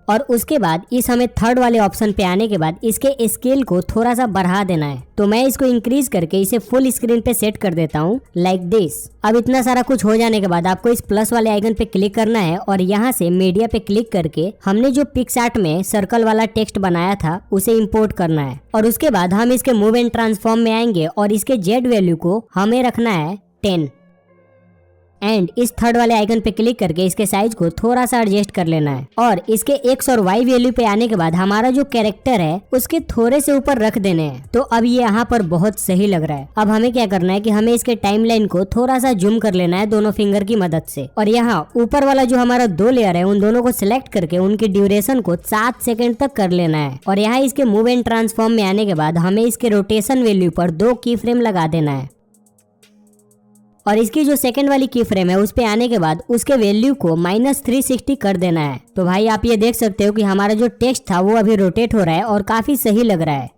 और उसके बाद इस हमें थर्ड वाले ऑप्शन पे आने के बाद इसके स्केल को थोड़ा सा बढ़ा देना है। तो मैं इसको इंक्रीज करके इसे फुल स्क्रीन पे सेट कर देता हूँ लाइक दिस। अब इतना सारा कुछ हो जाने के बाद आपको इस प्लस वाले आइकन पे क्लिक करना है और यहाँ से मीडिया पे क्लिक करके हमने जो पिक्सआर्ट में सर्कल वाला टेक्स्ट बनाया था उसे इंपोर्ट करना है। और उसके बाद हम इसके मूव एंड ट्रांसफॉर्म में आएंगे और इसके जेड वैल्यू को हमें रखना है 10 एंड इस थर्ड वाले आइकन पे क्लिक करके इसके साइज को थोड़ा सा एडजस्ट कर लेना है। और इसके एक्स और वाई वैल्यू पे आने के बाद हमारा जो कैरेक्टर है उसके थोड़े से ऊपर रख देने हैं। तो अब ये यहाँ पर बहुत सही लग रहा है। अब हमें क्या करना है कि हमें इसके टाइमलाइन को थोड़ा सा जूम कर लेना है दोनों फिंगर की मदद से। और यहाँ ऊपर वाला जो हमारा 2 लेयर है उन दोनों को सिलेक्ट करके उनकी ड्यूरेशन को 7 सेकंड तक कर लेना है। और यहाँ इसके मूव एंड ट्रांसफॉर्म में आने के बाद हमें इसके रोटेशन वैल्यू पर 2 की फ्रेम लगा देना है। और इसकी जो सेकंड वाली की फ्रेम है उस पे आने के बाद उसके वैल्यू को -360 कर देना है। तो भाई आप ये देख सकते हो कि हमारा जो टेक्स्ट था वो अभी रोटेट हो रहा है और काफी सही लग रहा है।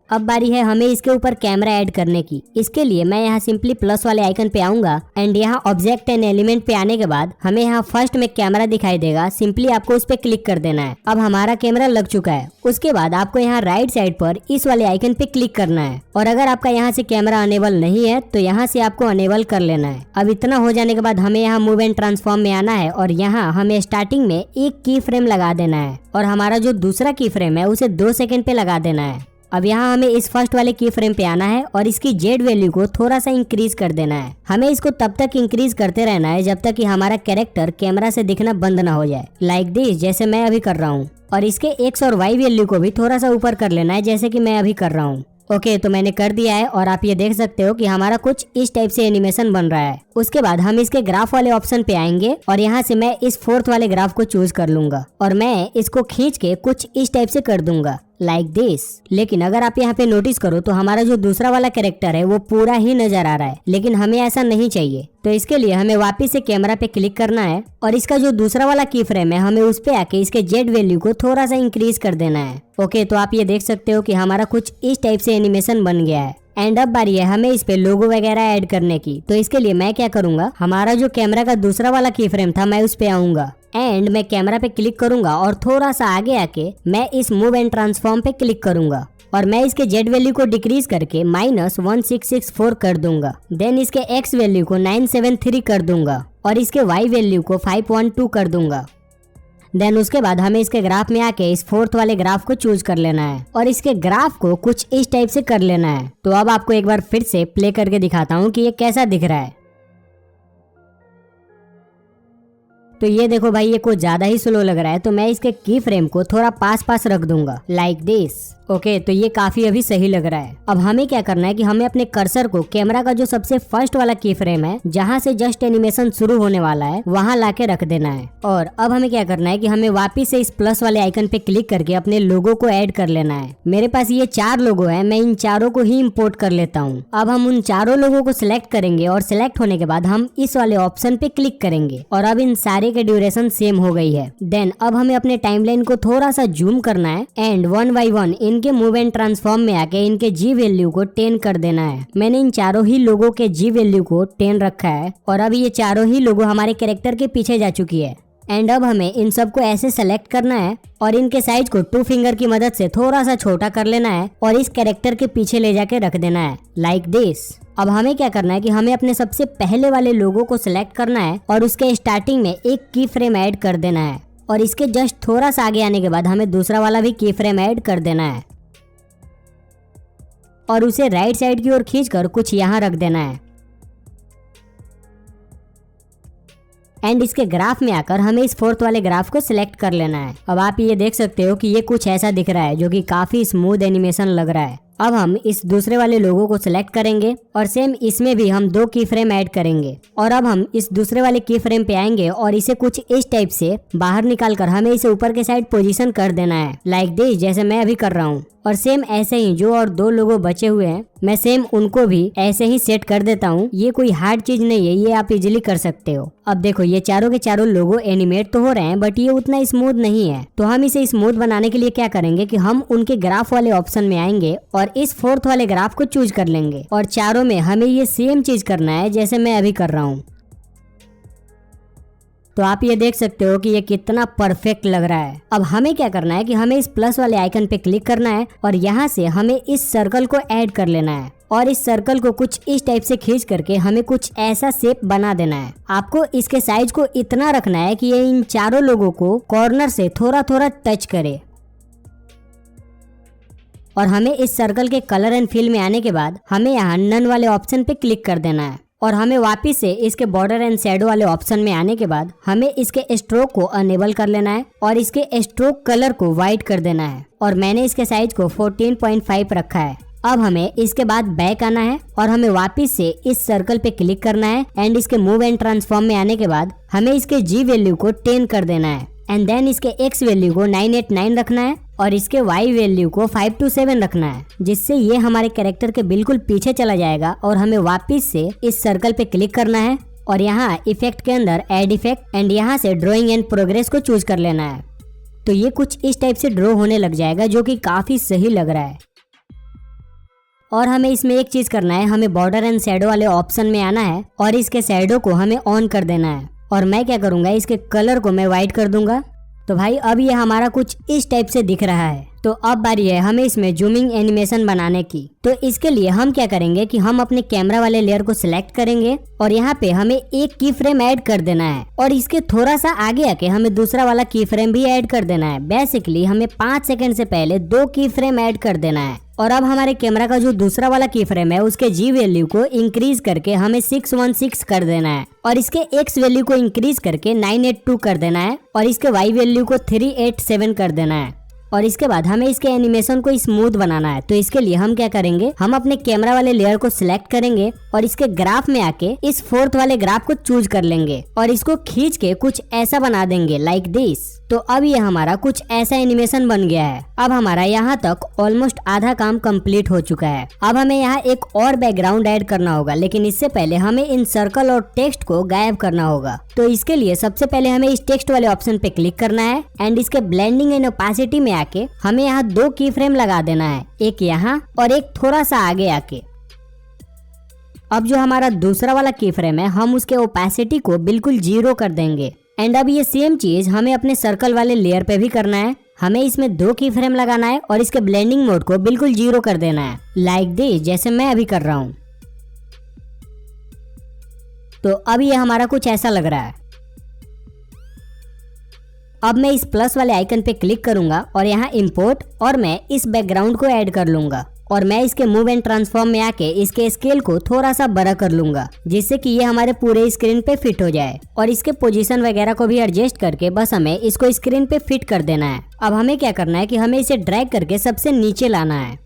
अब बारी है हमें इसके ऊपर कैमरा ऐड करने की। इसके लिए मैं यहाँ सिंपली प्लस वाले आइकन पे आऊंगा एंड यहाँ ऑब्जेक्ट एंड एलिमेंट पे आने के बाद हमें यहाँ फर्स्ट में कैमरा दिखाई देगा। सिंपली आपको उस पे क्लिक कर देना है। अब हमारा कैमरा लग चुका है। उसके बाद आपको यहाँ राइट साइड पर इस वाले आइकन पे क्लिक करना है और अगर आपका यहाँ से कैमरा अनेबल नहीं है तो यहाँ से आपको अनेबल कर लेना है। अब इतना हो जाने के बाद हमें यहाँ मूव एंड ट्रांसफॉर्म में आना है और यहाँ हमें स्टार्टिंग में एक की फ्रेम लगा देना है और हमारा जो दूसरा की फ्रेम है उसे 2 सेकंड पे लगा देना है। अब यहाँ हमें इस फर्स्ट वाले की फ्रेम पे आना है और इसकी जेड वैल्यू को थोड़ा सा इंक्रीज कर देना है। हमें इसको तब तक इंक्रीज करते रहना है जब तक कि हमारा कैरेक्टर कैमरा से दिखना बंद ना हो जाए लाइक दिस, जैसे मैं अभी कर रहा हूँ। और इसके एक्स और वाई वैल्यू को भी थोड़ा सा ऊपर कर लेना है जैसे कि मैं अभी कर रहा हूँ। ओके, तो मैंने कर दिया है और आप ये देख सकते हो कि हमारा कुछ इस टाइप से एनिमेशन बन रहा है। उसके बाद हम इसके ग्राफ वाले ऑप्शन पे आएंगे और यहाँ से मैं इस 4th वाले ग्राफ को चूज कर लूंगा और मैं इसको खींच के कुछ इस टाइप से कर दूंगा लाइक दिस। लेकिन अगर आप यहाँ पे नोटिस करो तो हमारा जो दूसरा वाला कैरेक्टर है वो पूरा ही नजर आ रहा है, लेकिन हमें ऐसा नहीं चाहिए। तो इसके लिए हमें वापस से कैमरा पे क्लिक करना है और इसका जो दूसरा वाला की फ्रेम है हमें उस पे आके इसके जेड वैल्यू को थोड़ा सा इंक्रीज कर देना है। ओके, तो आप ये देख सकते हो कि हमारा कुछ इस टाइप से एनिमेशन बन गया है। एंड अब बारी है हमें इस पे लोगो वगैरह ऐड करने की। तो इसके लिए मैं क्या करूंगा, हमारा जो कैमरा का दूसरा वाला की फ्रेम था मैं उस पे आऊंगा एंड मैं कैमरा पे क्लिक करूंगा और थोड़ा सा आगे आके मैं इस मूव एंड ट्रांसफॉर्म पे क्लिक करूंगा और मैं इसके जेड वैल्यू को डिक्रीज करके -1664 कर दूंगा। देन इसके एक्स वैल्यू को 973 कर दूंगा और इसके वाई वैल्यू को 512 कर दूंगा। देन उसके बाद हमें इसके ग्राफ में आके इस 4th वाले ग्राफ को चूज कर लेना है और इसके ग्राफ को कुछ इस टाइप से कर लेना है। तो अब आपको एक बार फिर से प्ले करके दिखाता हूँ कि ये कैसा दिख रहा है। तो ये देखो भाई, ये कुछ ज्यादा ही स्लो लग रहा है, तो मैं इसके की फ्रेम को थोड़ा पास पास रख दूंगा लाइक दिस। ओके, तो ये काफी अभी सही लग रहा है। अब हमें क्या करना है कि हमें अपने कर्सर को कैमरा का जो सबसे फर्स्ट वाला की फ्रेम है जहाँ से जस्ट एनिमेशन शुरू होने वाला है वहाँ लाके रख देना है। और अब हमें क्या करना है कि हमें वापिस से इस प्लस वाले आइकन पे क्लिक करके अपने लोगो को ऐड कर लेना है। मेरे पास ये 4 लोगो है, मैं इन चारों को ही इम्पोर्ट कर लेता हूँ। अब हम उन चारों लोगों को सिलेक्ट करेंगे और सिलेक्ट होने के बाद हम इस वाले ऑप्शन पे क्लिक करेंगे और अब इन सारे के ड्यूरेशन सेम हो गई है। देन अब हमें अपने टाइमलाइन को थोड़ा सा जूम करना है एंड 1 by 1 इनके मूव एंड ट्रांसफॉर्म में आके इनके जी वैल्यू को 10 कर देना है। मैंने इन चारों ही लोगों के जी वैल्यू को 10 रखा है और अब ये चारों ही लोगो हमारे कैरेक्टर के पीछे जा चुकी है। एंड अब हमें इन सबको ऐसे सेलेक्ट करना है और इनके साइज को 2 फिंगर की मदद से थोड़ा सा छोटा कर लेना है और इस कैरेक्टर के पीछे ले जाके रख देना है लाइक दिस। अब हमें क्या करना है कि हमें अपने सबसे पहले वाले लोगो को सिलेक्ट करना है और उसके स्टार्टिंग में एक की फ्रेम ऐड कर देना है और इसके जस्ट थोड़ा सा आगे आने के बाद हमें दूसरा वाला भी की फ्रेम ऐड कर देना है और उसे राइट साइड की ओर खींचकर कुछ यहाँ रख देना है। एंड इसके ग्राफ में आकर हमें इस 4th वाले ग्राफ को सिलेक्ट कर लेना है। अब आप ये देख सकते हो कि ये कुछ ऐसा दिख रहा है जो कि काफी स्मूथ एनिमेशन लग रहा है। अब हम इस दूसरे वाले लोगो को सिलेक्ट करेंगे और सेम इसमें भी हम 2 की फ्रेम ऐड करेंगे। और अब हम इस दूसरे वाले की फ्रेम पे आएंगे और इसे कुछ इस टाइप से बाहर निकाल कर हमें इसे ऊपर के साइड पोजीशन कर देना है, लाइक दिस, जैसे मैं अभी कर रहा हूँ। और सेम ऐसे ही जो और 2 लोगो बचे हुए हैं मैं सेम उनको भी ऐसे ही सेट कर देता हूँ। ये कोई हार्ड चीज नहीं है, ये आप इजीली कर सकते हो। अब देखो ये चारों के चारों लोगो एनिमेट तो हो रहे हैं बट ये उतना स्मूथ नहीं है, तो हम इसे स्मूथ बनाने के लिए क्या करेंगे कि हम उनके ग्राफ वाले ऑप्शन में आएंगे और इस 4th वाले ग्राफ को चूज कर लेंगे और चारों में हमें ये सेम चीज करना है जैसे मैं अभी कर रहा हूँ। तो आप ये देख सकते हो कि ये कितना परफेक्ट लग रहा है। अब हमें क्या करना है कि हमें इस प्लस वाले आइकन पे क्लिक करना है और यहाँ से हमें इस सर्कल को ऐड कर लेना है और इस सर्कल को कुछ इस टाइप से खींच करके हमें कुछ ऐसा शेप बना देना है। आपको इसके साइज को इतना रखना है कि ये इन चारों लोगों को कॉर्नर से थोड़ा थोड़ा टच करे। और हमें इस सर्कल के कलर एंड फिल में आने के बाद हमें यहाँ नन वाले ऑप्शन पे क्लिक कर देना है और हमें वापस से इसके बॉर्डर एंड शैडो वाले ऑप्शन में आने के बाद हमें इसके स्ट्रोक को अनेबल कर लेना है और इसके स्ट्रोक कलर को व्हाइट कर देना है और मैंने इसके साइज को 14.5 रखा है। अब हमें इसके बाद बैक आना है और हमें वापस से इस सर्कल पे क्लिक करना है एंड इसके मूव एंड ट्रांसफॉर्म में आने के बाद हमें इसके जी वैल्यू को 10 कर देना है एंड देन इसके एक्स वैल्यू को 989 रखना है और इसके वाई वैल्यू को 527 रखना है, जिससे ये हमारे कैरेक्टर के बिल्कुल पीछे चला जाएगा और हमें वापस से इस सर्कल पे क्लिक करना है और यहाँ इफेक्ट के अंदर एड इफेक्ट एंड यहाँ से ड्राइंग एंड प्रोग्रेस को चूज कर लेना है। तो ये कुछ इस टाइप से ड्रॉ होने लग जाएगा जो कि काफी सही लग रहा है। और हमें इसमें एक चीज करना है, हमें बॉर्डर एंड शैडो वाले ऑप्शन में आना है और इसके शैडो को हमें ऑन कर देना है और मैं क्या करूंगा इसके कलर को मैं व्हाइट कर दूंगा। तो भाई अब ये हमारा कुछ इस टाइप से दिख रहा है। तो अब बारी है हमें इसमें जूमिंग एनिमेशन बनाने की। तो इसके लिए हम क्या करेंगे कि हम अपने कैमरा वाले लेयर को सिलेक्ट करेंगे और यहाँ पे हमें एक की फ्रेम ऐड कर देना है और इसके थोड़ा सा आगे आके हमें दूसरा वाला की फ्रेम भी ऐड कर देना है। बेसिकली हमें 5 सेकंड से पहले 2 की फ्रेम ऐड कर देना है और अब हमारे कैमरा का जो दूसरा वाला की फ्रेम है उसके जी वैल्यू को इंक्रीज करके हमें 616 कर देना है और इसके एक्स वैल्यू को इंक्रीज करके 982 कर देना है और इसके वाई वैल्यू को 387 कर देना है और इसके बाद हमें इसके एनिमेशन को स्मूथ बनाना है। तो इसके लिए हम क्या करेंगे, हम अपने कैमरा वाले लेयर को सिलेक्ट करेंगे और इसके ग्राफ में आके इस 4th वाले ग्राफ को चूज कर लेंगे और इसको खींच के कुछ ऐसा बना देंगे लाइक दिस। तो अब ये हमारा कुछ ऐसा एनिमेशन बन गया है। अब हमारा यहाँ तक ऑलमोस्ट आधा काम कंप्लीट हो चुका है। अब हमें यहाँ एक और बैकग्राउंड ऐड करना होगा, लेकिन इससे पहले हमें इन सर्कल और टेक्स्ट को गायब करना होगा। तो इसके लिए सबसे पहले हमें इस टेक्स्ट वाले ऑप्शन पे क्लिक करना है एंड इसके ब्लेंडिंग एंड ओपेसिटी में आके हमें यहाँ 2 की फ्रेम लगा देना है, एक यहाँ और एक थोड़ा सा आगे आके। अब जो हमारा दूसरा वाला की फ्रेम है हम उसके ओपेसिटी को बिल्कुल 0 कर देंगे एंड अब ये सेम चीज हमें अपने सर्कल वाले लेयर पे भी करना है। हमें इसमें 2 की फ्रेम लगाना है और इसके ब्लेंडिंग मोड को बिल्कुल 0 कर देना है लाइक दिस, जैसे मैं अभी कर रहा हूँ। तो अब ये हमारा कुछ ऐसा लग रहा है। अब मैं इस प्लस वाले आइकन पे क्लिक करूंगा और यहाँ इंपोर्ट और मैं इस बैकग्राउंड को ऐड कर लूंगा और मैं इसके मूव एंड ट्रांसफॉर्म में आके इसके स्केल को थोड़ा सा बड़ा कर लूंगा जिससे कि ये हमारे पूरे स्क्रीन पे फिट हो जाए और इसके पोजीशन वगैरह को भी एडजस्ट करके बस हमें इसको स्क्रीन पे फिट कर देना है। अब हमें क्या करना है कि हमें इसे ड्रैग करके सबसे नीचे लाना है।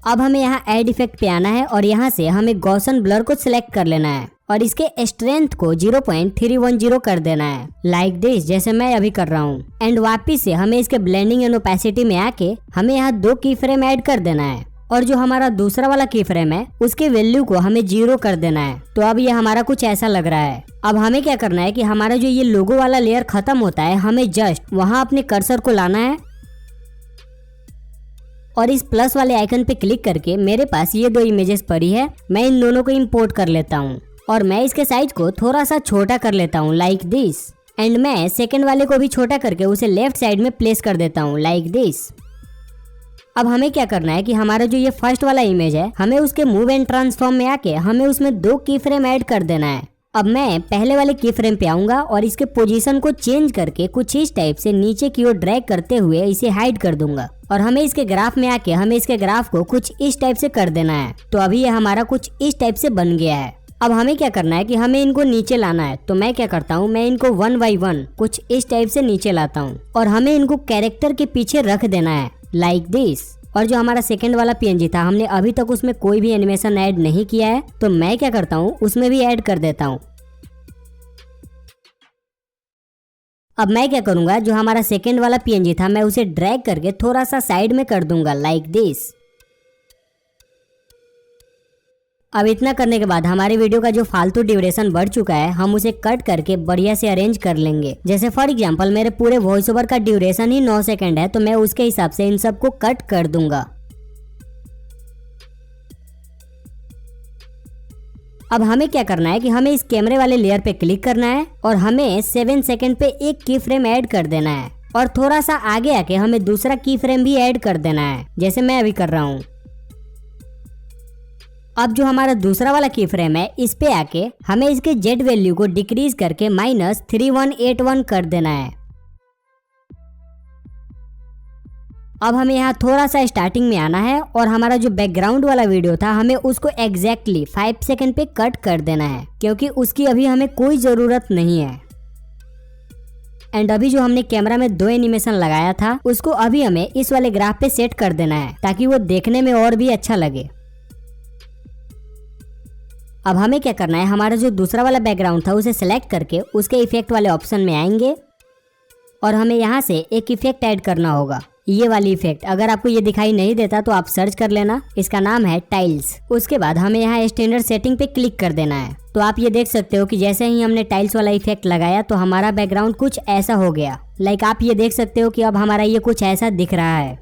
अब हमें यहाँ एड इफेक्ट पे आना है और यहाँ से हमें गॉसन ब्लर को सिलेक्ट कर लेना है और इसके स्ट्रेंथ को 0.310 कर देना है लाइक दिस, जैसे मैं अभी कर रहा हूँ। एंड वापिस से हमें इसके ब्लेंडिंग एंड ओपेसिटी में आके हमें यहाँ 2 की फ्रेम ऐड कर देना है और जो हमारा दूसरा वाला की फ्रेम है उसके वैल्यू को हमें 0 कर देना है। तो अब ये हमारा कुछ ऐसा लग रहा है। अब हमें क्या करना है कि हमारा जो ये लोगो वाला लेयर खत्म होता है हमें जस्ट वहां अपने कर्सर को लाना है और इस प्लस वाले आइकन पे क्लिक करके मेरे पास ये 2 इमेजेस पड़ी है, मैं इन दोनों को इंपोर्ट कर लेता हूँ और मैं इसके साइज को थोड़ा सा छोटा कर लेता हूँ लाइक दिस एंड मैं सेकंड वाले को भी छोटा करके उसे लेफ्ट साइड में प्लेस कर देता हूँ लाइक दिस। अब हमें क्या करना है कि हमारा जो ये फर्स्ट वाला इमेज है हमें उसके मूव एंड ट्रांसफॉर्म में आके हमें उसमें 2 की फ्रेम ऐड कर देना है। अब मैं पहले वाले की फ्रेम पे आऊंगा और इसके पोजीशन को चेंज करके कुछ इस टाइप से नीचे की ओर ड्रैग करते हुए इसे हाइड कर दूंगा और हमें इसके ग्राफ में आके हमें इसके ग्राफ को कुछ इस टाइप से कर देना है। तो अभी ये हमारा कुछ इस टाइप से बन गया है। अब हमें क्या करना है कि हमें इनको नीचे लाना है। तो मैं क्या करता हूँ, मैं इनको 1 बाय 1 कुछ इस टाइप से नीचे लाता हूँ और हमें इनको कैरेक्टर के पीछे रख देना है लाइक दिस। और जो हमारा सेकंड वाला पीएनजी था हमने अभी तक उसमें कोई भी एनिमेशन ऐड नहीं किया है, तो मैं क्या करता हूँ उसमें भी ऐड कर देता हूँ। अब मैं क्या करूंगा, जो हमारा सेकंड वाला पीएनजी था मैं उसे ड्रैग करके थोड़ा सा साइड में कर दूंगा लाइक दिस। अब इतना करने के बाद हमारे वीडियो का जो फालतू ड्यूरेशन बढ़ चुका है हम उसे कट करके बढ़िया से अरेंज कर लेंगे। जैसे फॉर एग्जांपल मेरे पूरे वॉइस ओवर का ड्यूरेशन ही 9 सेकंड है, तो मैं उसके हिसाब से इन सबको कट कर दूंगा। अब हमें क्या करना है कि हमें इस कैमरे वाले लेयर पे क्लिक करना है और हमें 7 सेकंड पे एक की फ्रेम ऐड कर देना है और थोड़ा सा आगे आके हमें दूसरा की फ्रेम भी ऐड कर देना है, जैसे मैं अभी कर रहा हूँ। अब जो हमारा दूसरा वाला की फ्रेम है इस पे आके हमें इसके जेड वैल्यू को डिक्रीज करके -3181 कर देना है। अब हमें यहाँ थोड़ा सा स्टार्टिंग में आना है और हमारा जो बैकग्राउंड वाला वीडियो था हमें उसको एग्जैक्टली 5 सेकंड पे कट कर देना है, क्योंकि उसकी अभी हमें कोई जरूरत नहीं है। एंड अभी जो हमने कैमरा में 2 एनिमेशन लगाया था उसको अभी हमें इस वाले ग्राफ पे सेट कर देना है ताकि वो देखने में और भी अच्छा लगे। अब हमें क्या करना है, हमारा जो दूसरा वाला बैकग्राउंड था उसे सिलेक्ट करके उसके इफेक्ट वाले ऑप्शन में आएंगे और हमें यहाँ से एक इफेक्ट ऐड करना होगा, ये वाली इफेक्ट। अगर आपको ये दिखाई नहीं देता तो आप सर्च कर लेना, इसका नाम है टाइल्स। उसके बाद हमें यहाँ स्टैंडर्ड सेटिंग पे क्लिक कर देना है। तो आप ये देख सकते हो कि जैसे ही हमने टाइल्स वाला इफेक्ट लगाया तो हमारा बैकग्राउंड कुछ ऐसा हो गया। लाइक आप ये देख सकते हो कि अब हमारा ये कुछ ऐसा दिख रहा है।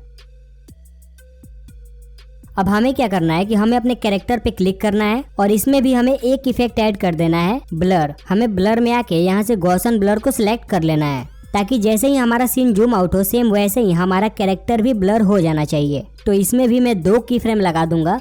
अब हमें क्या करना है कि हमें अपने कैरेक्टर पे क्लिक करना है और इसमें भी हमें एक इफेक्ट ऐड कर देना है, ब्लर। हमें ब्लर में आके यहाँ से गॉसन ब्लर को सिलेक्ट कर लेना है ताकि जैसे ही हमारा सीन जूम आउट हो सेम वैसे ही हमारा कैरेक्टर भी ब्लर हो जाना चाहिए। तो इसमें भी मैं 2 की फ्रेम लगा दूंगा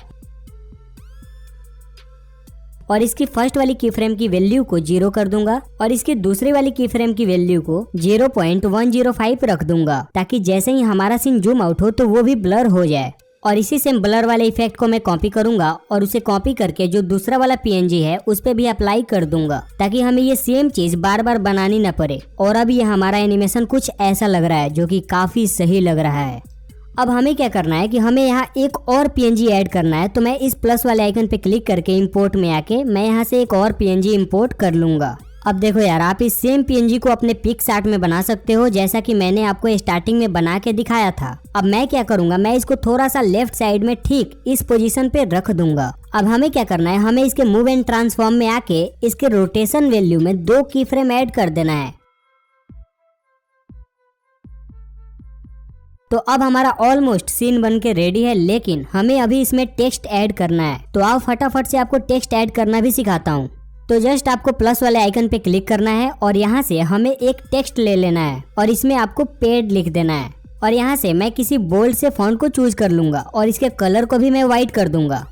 और इसकी फर्स्ट वाली की फ्रेम की वैल्यू को 0 कर दूंगा और इसकी दूसरी वाली की फ्रेम की वैल्यू को 0.105 रख दूंगा ताकि जैसे ही हमारा सीन जूम आउट हो तो वो भी ब्लर हो जाए। और इसी सेम ब्लर वाले इफेक्ट को मैं कॉपी करूंगा और उसे कॉपी करके जो दूसरा वाला पीएनजी है उस पे भी अप्लाई कर दूंगा ताकि हमें ये सेम चीज बार बार बनानी न पड़े। और अब ये हमारा एनिमेशन कुछ ऐसा लग रहा है जो कि काफी सही लग रहा है। अब हमें क्या करना है कि हमें यहाँ एक और पीएनजी ऐड करना है। तो मैं इस प्लस वाले आइकन पे क्लिक करके इंपोर्ट में आके मैं यहाँ से एक और पीएनजी इंपोर्ट कर लूंगा। अब देखो यार, आप इस सेम पीएनजी को अपने पिक्सआर्ट में बना सकते हो जैसा कि मैंने आपको स्टार्टिंग में बना के दिखाया था। अब मैं क्या करूंगा, मैं इसको थोड़ा सा लेफ्ट साइड में ठीक इस पोजीशन पे रख दूंगा। अब हमें क्या करना है, हमें इसके मूव एंड ट्रांसफॉर्म में आके इसके रोटेशन वैल्यू में 2 की फ्रेम ऐड कर देना है। तो अब हमारा ऑलमोस्ट सीन बन के रेडी है, लेकिन हमें अभी इसमें टेक्स्ट ऐड करना है। तो आओ फटाफट से आपको टेक्स्ट ऐड करना भी सिखाता हूँ। तो जस्ट आपको प्लस वाले आइकन पे क्लिक करना है और यहाँ से हमें एक टेक्स्ट ले लेना है और इसमें आपको पेड लिख देना है। और यहाँ से मैं किसी बोल्ड से फॉन्ट को चूज कर लूंगा और इसके कलर को भी मैं व्हाइट कर दूंगा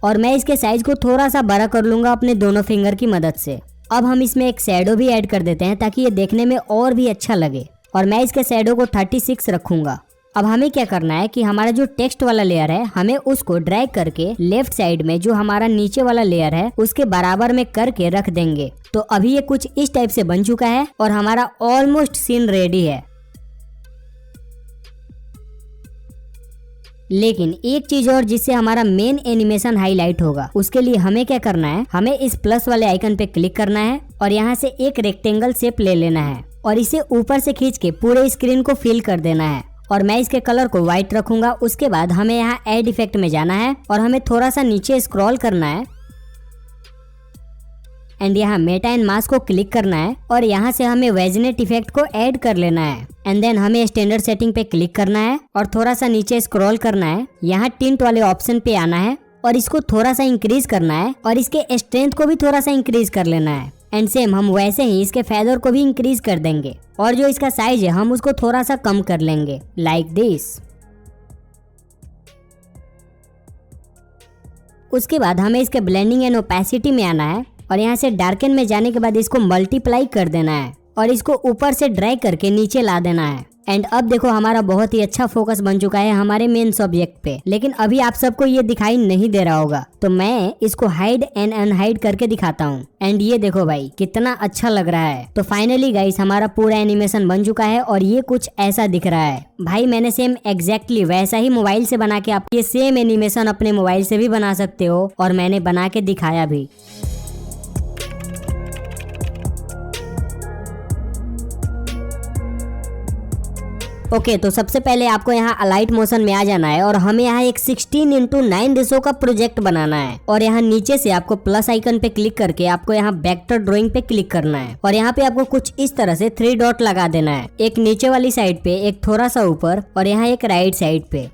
और मैं इसके साइज को थोड़ा सा बड़ा कर लूंगा अपने दोनों फिंगर की मदद से। अब हम इसमें एक शैडो भी ऐड कर देते हैं ताकि ये देखने में और भी अच्छा लगे और मैं इसके शैडो को 36 रखूंगा। अब हमें क्या करना है कि हमारा जो टेक्स्ट वाला लेयर है हमें उसको ड्रैग करके लेफ्ट साइड में जो हमारा नीचे वाला लेयर है उसके बराबर में करके रख देंगे। तो अभी ये कुछ इस टाइप से बन चुका है और हमारा ऑलमोस्ट सीन रेडी है। लेकिन एक चीज और जिससे हमारा मेन एनिमेशन हाईलाइट होगा, उसके लिए हमें क्या करना है, हमें इस प्लस वाले आइकन पे क्लिक करना है और यहाँ से एक रेक्टेंगल शेप ले लेना है और इसे ऊपर से खींच के पूरे स्क्रीन को फिल कर देना है और मैं इसके कलर को व्हाइट रखूंगा। उसके बाद हमें यहाँ ऐड इफेक्ट में जाना है और हमें थोड़ा सा नीचे स्क्रॉल करना है एंड यहाँ मेटा एंड मास्क को क्लिक करना है और यहाँ से हमें वेजनेट इफेक्ट को ऐड कर लेना है एंड देन हमें स्टैंडर्ड सेटिंग पे क्लिक करना है और थोड़ा सा नीचे स्क्रॉल करना है। यहाँ टिंट वाले ऑप्शन पे आना है और इसको थोड़ा सा इंक्रीज करना है और इसके स्ट्रेंथ को भी थोड़ा सा इंक्रीज कर लेना है एंड सेम हम वैसे ही इसके फेदर को भी इंक्रीज कर देंगे और जो इसका साइज है हम उसको थोड़ा सा कम कर लेंगे लाइक दिस। उसके बाद हमें इसके ब्लेंडिंग एंड ओपेसिटी में आना है और यहाँ से डार्कन में जाने के बाद इसको मल्टीप्लाई कर देना है और इसको ऊपर से ड्रैग करके नीचे ला देना है। एंड अब देखो हमारा बहुत ही अच्छा फोकस बन चुका है हमारे मेन सब्जेक्ट पे। लेकिन अभी आप सबको ये दिखाई नहीं दे रहा होगा, तो मैं इसको हाइड एंड अनहाइड करके दिखाता हूँ। एंड ये देखो भाई कितना अच्छा लग रहा है। तो फाइनली गाइस हमारा पूरा एनिमेशन बन चुका है और ये कुछ ऐसा दिख रहा है। भाई मैंने सेम एग्जैक्टली वैसा ही मोबाइल से बना के आप ये सेम एनिमेशन अपने मोबाइल से भी बना सकते हो, और मैंने बना के दिखाया भी। ओके तो सबसे पहले आपको यहाँ अलाइट मोशन में आ जाना है और हमें यहाँ एक 16:9 रेशो का प्रोजेक्ट बनाना है। और यहाँ नीचे से आपको प्लस आइकन पे क्लिक करके आपको यहाँ वेक्टर ड्राइंग पे क्लिक करना है और यहाँ पे आपको कुछ इस तरह से 3 डॉट लगा देना है, एक नीचे वाली साइड पे, एक थोड़ा सा ऊपर और यहाँ एक राइट साइड पे।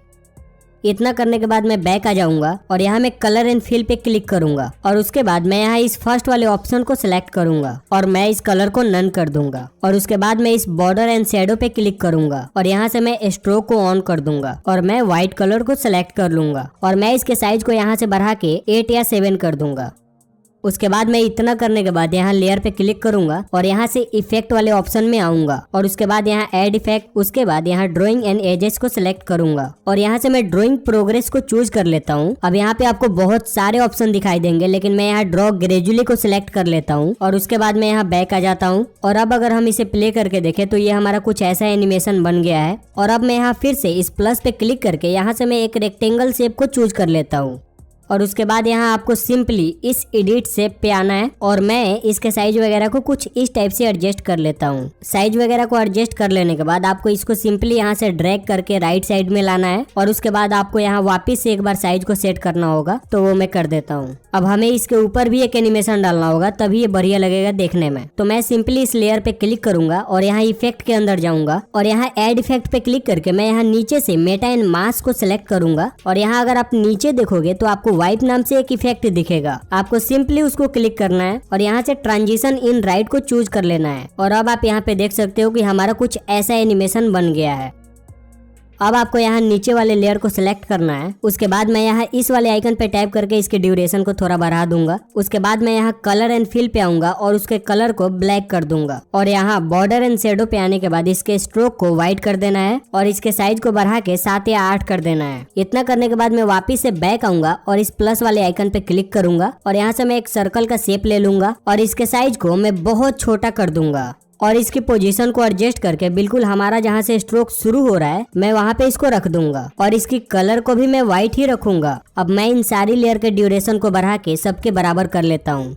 इतना करने के बाद मैं बैक आ जाऊंगा और यहाँ मैं कलर एंड फिल पे क्लिक करूंगा और उसके बाद मैं यहाँ इस फर्स्ट वाले ऑप्शन को सिलेक्ट करूंगा और मैं इस कलर को नन कर दूंगा। और उसके बाद मैं इस बॉर्डर एंड शैडो पे क्लिक करूंगा और यहाँ से मैं स्ट्रोक को ऑन कर दूंगा और मैं व्हाइट कलर को सिलेक्ट कर लूंगा और मैं इसके साइज को यहाँ से बढ़ा के 8 या 7 कर दूंगा। उसके बाद मैं इतना करने के बाद यहाँ लेयर पे क्लिक करूंगा और यहाँ से इफेक्ट वाले ऑप्शन में आऊंगा और उसके बाद यहाँ ऐड इफेक्ट, उसके बाद यहाँ ड्राइंग एंड एजेस को सिलेक्ट करूंगा और यहाँ से मैं ड्राइंग प्रोग्रेस को चूज कर लेता हूँ। अब यहाँ पे आपको बहुत सारे ऑप्शन दिखाई देंगे, लेकिन मैं यहाँ ड्रॉ ग्रेजुअली को सिलेक्ट कर लेता हूँ और उसके बाद मैं यहाँ बैक आ जाता हूँ। और अब अगर हम इसे प्ले करके देखें तो ये हमारा कुछ ऐसा एनिमेशन बन गया है। और अब मैं यहाँ फिर से इस प्लस पे क्लिक करके यहाँ से मैं एक रेक्टेंगल शेप को चूज कर लेता हूँ और उसके बाद यहाँ आपको सिंपली इस एडिट शेप पे आना है और मैं इसके साइज वगैरह को कुछ इस टाइप से एडजस्ट कर लेता हूँ। साइज वगैरह को एडजस्ट कर लेने के बाद आपको इसको सिंपली यहाँ से ड्रैग करके राइट साइड में लाना है और उसके बाद आपको यहाँ वापस से एक बार साइज को सेट करना होगा, तो वो मैं कर देता हूँ। अब हमें इसके ऊपर भी एक एनिमेशन डालना होगा, तभी ये बढ़िया लगेगा देखने में। तो मैं सिंपली इस लेयर पे क्लिक करूंगा और यहाँ इफेक्ट के अंदर जाऊंगा और यहाँ एड इफेक्ट पे क्लिक करके मैं यहाँ नीचे से मेटा एंड मास्क को सिलेक्ट करूंगा और यहाँ अगर आप नीचे देखोगे तो आपको वाइप नाम से एक इफेक्ट दिखेगा। आपको सिंपली उसको क्लिक करना है और यहाँ से ट्रांजिशन इन राइट को चूज कर लेना है और अब आप यहाँ पे देख सकते हो कि हमारा कुछ ऐसा एनिमेशन बन गया है। अब आपको यहाँ नीचे वाले लेयर को सिलेक्ट करना है। उसके बाद मैं यहाँ इस वाले आइकन पे टैप करके इसके ड्यूरेशन को थोड़ा बढ़ा दूंगा। उसके बाद मैं यहाँ कलर एंड फिल पे आऊंगा और उसके कलर को ब्लैक कर दूंगा और यहाँ बॉर्डर एंड शेडो पे आने के बाद इसके स्ट्रोक को व्हाइट कर देना है और इसके साइज को बढ़ा के 7 या 8 कर देना है। इतना करने के बाद मैं वापिस से बैक आऊंगा और इस प्लस वाले आइकन पे क्लिक करूंगा और यहाँ से मैं एक सर्कल का शेप ले लूंगा और इसके साइज को मैं बहुत छोटा कर दूंगा और इसकी पोजीशन को एडजस्ट करके बिल्कुल हमारा जहाँ से स्ट्रोक शुरू हो रहा है मैं वहाँ पे इसको रख दूंगा और इसकी कलर को भी मैं व्हाइट ही रखूंगा। अब मैं इन सारी लेयर के ड्यूरेशन को बढ़ा के सबके बराबर कर लेता हूँ।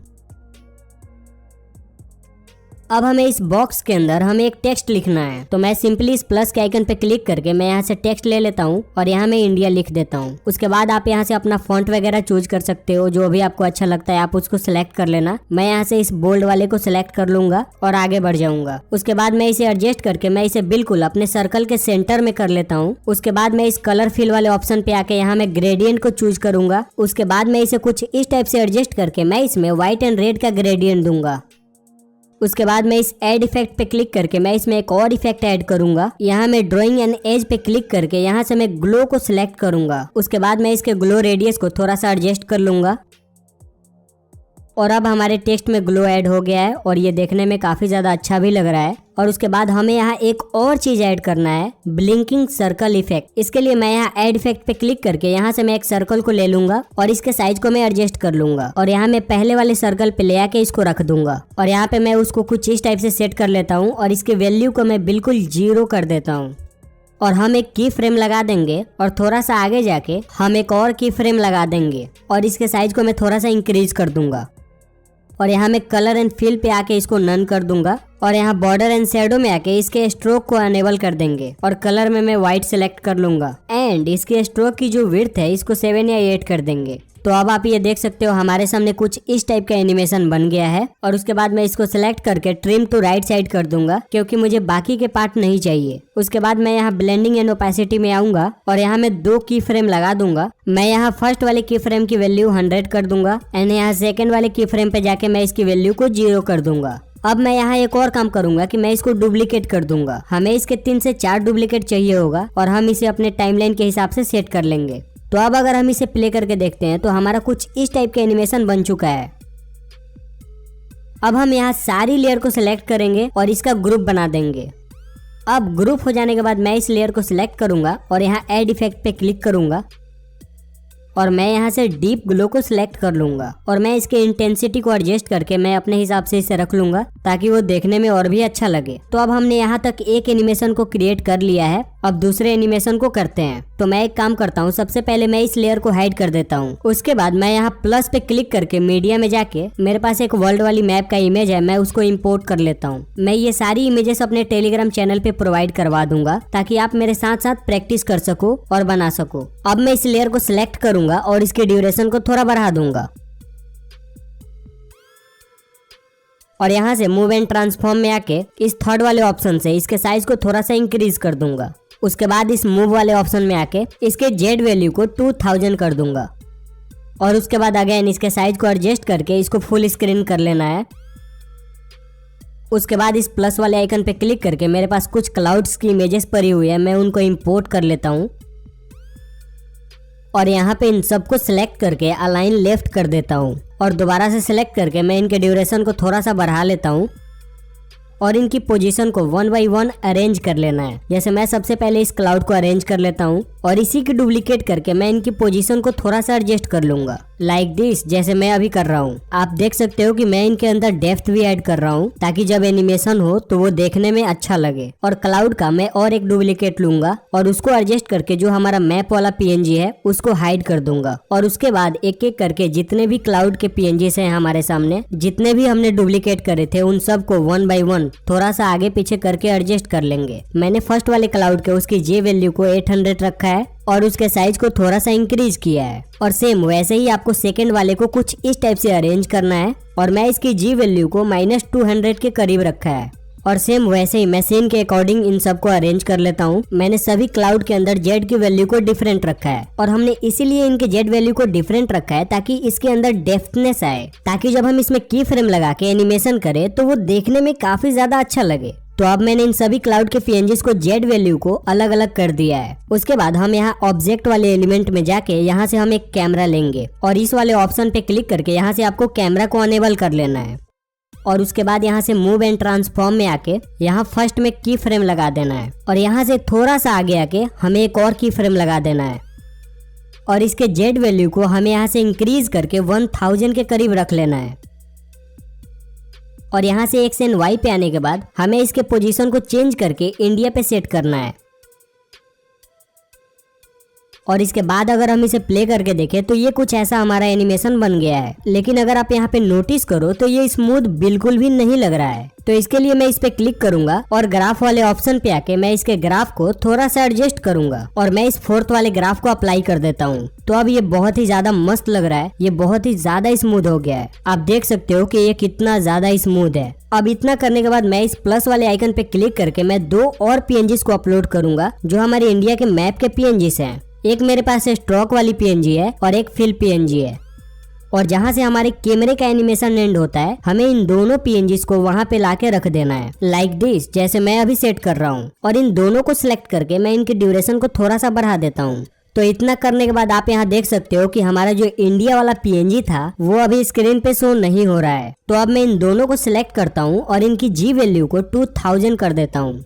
अब हमें इस बॉक्स के अंदर हमें एक टेक्स्ट लिखना है, तो मैं सिंपली इस प्लस के आइकन पे क्लिक करके मैं यहाँ से टेक्स्ट ले लेता हूँ और यहाँ मैं इंडिया लिख देता हूँ। उसके बाद आप यहाँ से अपना फॉन्ट वगैरह चूज कर सकते हो, जो भी आपको अच्छा लगता है आप उसको सिलेक्ट कर लेना। मैं यहाँ से इस बोल्ड वाले को सिलेक्ट कर लूंगा और आगे बढ़ जाऊंगा। उसके बाद मैं इसे एडजस्ट करके मैं इसे बिल्कुल अपने सर्कल के सेंटर में कर लेता हूँ। उसके बाद मैं इस कलर फिल वाले ऑप्शन पे आके यहाँ मैं ग्रेडियंट को चूज करूंगा। उसके बाद मैं इसे कुछ इस टाइप से एडजस्ट करके मैं इसमें व्हाइट एंड रेड का ग्रेडियंट दूंगा। उसके बाद मैं इस ऐड इफेक्ट पे क्लिक करके मैं इसमें एक और इफेक्ट ऐड करूंगा। यहाँ मैं ड्राइंग एंड एज पे क्लिक करके यहाँ से मैं ग्लो को सिलेक्ट करूंगा। उसके बाद मैं इसके ग्लो रेडियस को थोड़ा सा एडजस्ट कर लूंगा और अब हमारे टेक्स्ट में ग्लो ऐड हो गया है और ये देखने में काफी ज्यादा अच्छा भी लग रहा है। और उसके बाद हमें यहाँ एक और चीज ऐड करना है, ब्लिंकिंग सर्कल इफेक्ट। इसके लिए मैं यहाँ ऐड इफेक्ट पे क्लिक करके यहाँ से मैं एक सर्कल को ले लूंगा और इसके साइज को मैं एडजस्ट कर लूंगा और यहाँ मैं पहले वाले सर्कल पे ले आके इसको रख दूंगा और यहाँ पे मैं उसको कुछ इस टाइप से सेट कर लेता हूँ और इसके वैल्यू को मैं बिल्कुल 0 कर देता हूँ। और हम एक की फ्रेम लगा देंगे और थोड़ा सा आगे जाके हम एक और की फ्रेम लगा देंगे और इसके साइज को मैं थोड़ा सा इंक्रीज कर दूंगा और यहाँ मैं कलर एंड फिल पे आके इसको नन कर दूंगा और यहाँ बॉर्डर एंड शैडो में आके इसके स्ट्रोक को अनेबल कर देंगे और कलर में मैं व्हाइट सिलेक्ट कर लूंगा एंड इसके स्ट्रोक की जो विड्थ है इसको 7 या 8 कर देंगे। तो अब आप ये देख सकते हो हमारे सामने कुछ इस टाइप का एनिमेशन बन गया है और उसके बाद मैं इसको सिलेक्ट करके ट्रिम टू राइट साइड कर दूंगा क्योंकि मुझे बाकी के पार्ट नहीं चाहिए। उसके बाद मैं यहाँ ब्लेंडिंग एंड ओपेसिटी में आऊंगा और यहाँ मैं 2 की फ्रेम लगा दूंगा। मैं यहाँ फर्स्ट वाले की फ्रेम की वैल्यू 100 कर दूंगा एंड यहाँ सेकेंड वाले की फ्रेम पे जाके मैं इसकी वैल्यू को 0 कर दूंगा। अब मैं यहाँ एक और काम करूंगा कि मैं इसको डुप्लीकेट कर दूंगा। हमें इसके 3 से 4 डुप्लीकेट चाहिए होगा और हम इसे अपने टाइमलाइन के हिसाब से सेट कर लेंगे। तो अब अगर हम इसे प्ले करके देखते हैं तो हमारा कुछ इस टाइप का एनिमेशन बन चुका है। अब हम यहाँ सारी लेयर को सिलेक्ट करेंगे और इसका ग्रुप बना देंगे। अब ग्रुप हो जाने के बाद मैं इस लेयर को सिलेक्ट करूंगा और यहाँ ऐड इफेक्ट पे क्लिक करूंगा और मैं यहाँ से डीप ग्लो को सिलेक्ट कर लूंगा और मैं इसके इंटेंसिटी को एडजस्ट करके मैं अपने हिसाब से इसे रख लूंगा ताकि वो देखने में और भी अच्छा लगे। तो अब हमने यहाँ तक एक एनिमेशन को क्रिएट कर लिया है। अब दूसरे एनिमेशन को करते हैं। तो मैं एक काम करता हूँ, सबसे पहले मैं इस लेयर को हाइड कर देता हूँ। उसके बाद मैं यहाँ प्लस पे क्लिक करके मीडिया में जाके मेरे पास एक वर्ल्ड वाली मैप का इमेज है, मैं उसको इम्पोर्ट कर लेता हूँ। मैं ये सारी इमेजेस अपने टेलीग्राम चैनल पे प्रोवाइड करवा दूंगा ताकि आप मेरे साथ साथ प्रैक्टिस कर सको और बना सको। अब मैं इस लेयर को सिलेक्ट करूंगा और इसके ड्यूरेशन को थोड़ा बढ़ा दूंगा और यहाँ से मूव एंड ट्रांसफॉर्म में आके इस थर्ड वाले ऑप्शन से इसके साइज को थोड़ा सा इंक्रीज कर दूंगा। उसके बाद इस मूव वाले ऑप्शन में आके इसके जेड वैल्यू को 2000 कर दूंगा और उसके बाद अगेन इसके साइज को एडजस्ट करके इसको फुल स्क्रीन कर लेना है। उसके बाद इस प्लस वाले आइकन पे क्लिक करके मेरे पास कुछ क्लाउड्स की इमेजेस पड़ी हुई है, मैं उनको इंपोर्ट कर लेता हूँ और यहाँ पे इन सबको सिलेक्ट करके अलाइन लेफ्ट कर देता हूँ और दोबारा से सिलेक्ट करके मैं इनके ड्यूरेशन को थोड़ा सा बढ़ा लेता हूँ और इनकी पोजीशन को 1 बाय 1 अरेंज कर लेना है। जैसे मैं सबसे पहले इस क्लाउड को अरेंज कर लेता हूँ और इसी की डुप्लीकेट करके मैं इनकी पोजीशन को थोड़ा सा एडजस्ट कर लूंगा लाइक दिस, जैसे मैं अभी कर रहा हूँ। आप देख सकते हो कि मैं इनके अंदर डेप्थ भी ऐड कर रहा हूँ ताकि जब एनिमेशन हो तो वो देखने में अच्छा लगे। और क्लाउड का मैं और एक डुप्लीकेट लूंगा और उसको एडजस्ट करके जो हमारा मैप वाला पीएनजी है उसको हाइड कर दूंगा और उसके बाद एक एक करके जितने भी क्लाउड के पीएनजीस हैं हमारे सामने, जितने भी हमने डुप्लीकेट करे थे उन सबको 1 बाय 1 थोड़ा सा आगे पीछे करके एडजस्ट कर लेंगे। मैंने फर्स्ट वाले क्लाउड के उसकी जे वैल्यू को 800 रखा है और उसके साइज को थोड़ा सा इंक्रीज किया है और सेम वैसे ही आपको सेकंड वाले को कुछ इस टाइप से अरेंज करना है और मैं इसकी जी वैल्यू को -200 के करीब रखा है और सेम वैसे ही मैं सीन के अकॉर्डिंग इन सबको अरेंज कर लेता हूँ। मैंने सभी क्लाउड के अंदर जेड की वैल्यू को डिफरेंट रखा है और हमने इसीलिए इनके जेड वैल्यू को डिफरेंट रखा है ताकि इसके अंदर डेप्थनेस आए, ताकि जब हम इसमें की फ्रेम लगा के एनिमेशन करें तो वो देखने में काफी ज्यादा अच्छा लगे। तो अब मैंने इन सभी क्लाउड के पीएनजीज को जेड वैल्यू को अलग अलग कर दिया है। उसके बाद हम यहाँ ऑब्जेक्ट वाले एलिमेंट में जाके यहाँ से हम एक कैमरा लेंगे और इस वाले ऑप्शन पे क्लिक करके यहाँ से आपको कैमरा को अनेबल कर लेना है और उसके बाद यहाँ से मूव एंड ट्रांसफॉर्म में आके यहाँ फर्स्ट में की फ्रेम लगा देना है और यहाँ से थोड़ा सा आगे आके हमें एक और की फ्रेम लगा देना है और इसके जेड वैल्यू को हमें यहाँ से इंक्रीज करके 1000 के करीब रख लेना है और यहाँ से एक्स एंड वाई पे आने के बाद हमें इसके पोजीशन को चेंज करके इंडिया पे सेट करना है और इसके बाद अगर हम इसे प्ले करके देखें तो ये कुछ ऐसा हमारा एनिमेशन बन गया है। लेकिन अगर आप यहाँ पे नोटिस करो तो ये स्मूथ बिल्कुल भी नहीं लग रहा है। तो इसके लिए मैं इस पे क्लिक करूंगा और ग्राफ वाले ऑप्शन पे आके मैं इसके ग्राफ को थोड़ा सा एडजस्ट करूंगा और मैं इस फोर्थ वाले ग्राफ को अप्लाई कर देता हूँ। तो अब ये बहुत ही ज्यादा मस्त लग रहा है, ये बहुत ही ज्यादा स्मूथ हो गया है। आप देख सकते हो कि ये कितना ज्यादा स्मूथ है। अब इतना करने के बाद मैं इस प्लस वाले आइकन पे क्लिक करके मैं 2 और पीएनजीज को अपलोड करूंगा जो हमारे इंडिया के मैप के पीएनजीज हैं। एक मेरे पास स्ट्रोक वाली पीएनजी है और एक फिल पीएनजी है और जहाँ से हमारे कैमरे का एनिमेशन एंड होता है हमें इन दोनों पीएनजीज को वहाँ पे लाके रख देना है लाइक दिस, जैसे मैं अभी सेट कर रहा हूँ। और इन दोनों को सिलेक्ट करके मैं इनकी ड्यूरेशन को थोड़ा सा बढ़ा देता हूँ। तो इतना करने के बाद आप यहाँ देख सकते हो कि हमारा जो इंडिया वाला पीएनजी था वो अभी स्क्रीन पे शो नहीं हो रहा है। तो अब मैं इन दोनों को सिलेक्ट करता हूँ और इनकी जी वैल्यू को 2000 कर देता हूँ।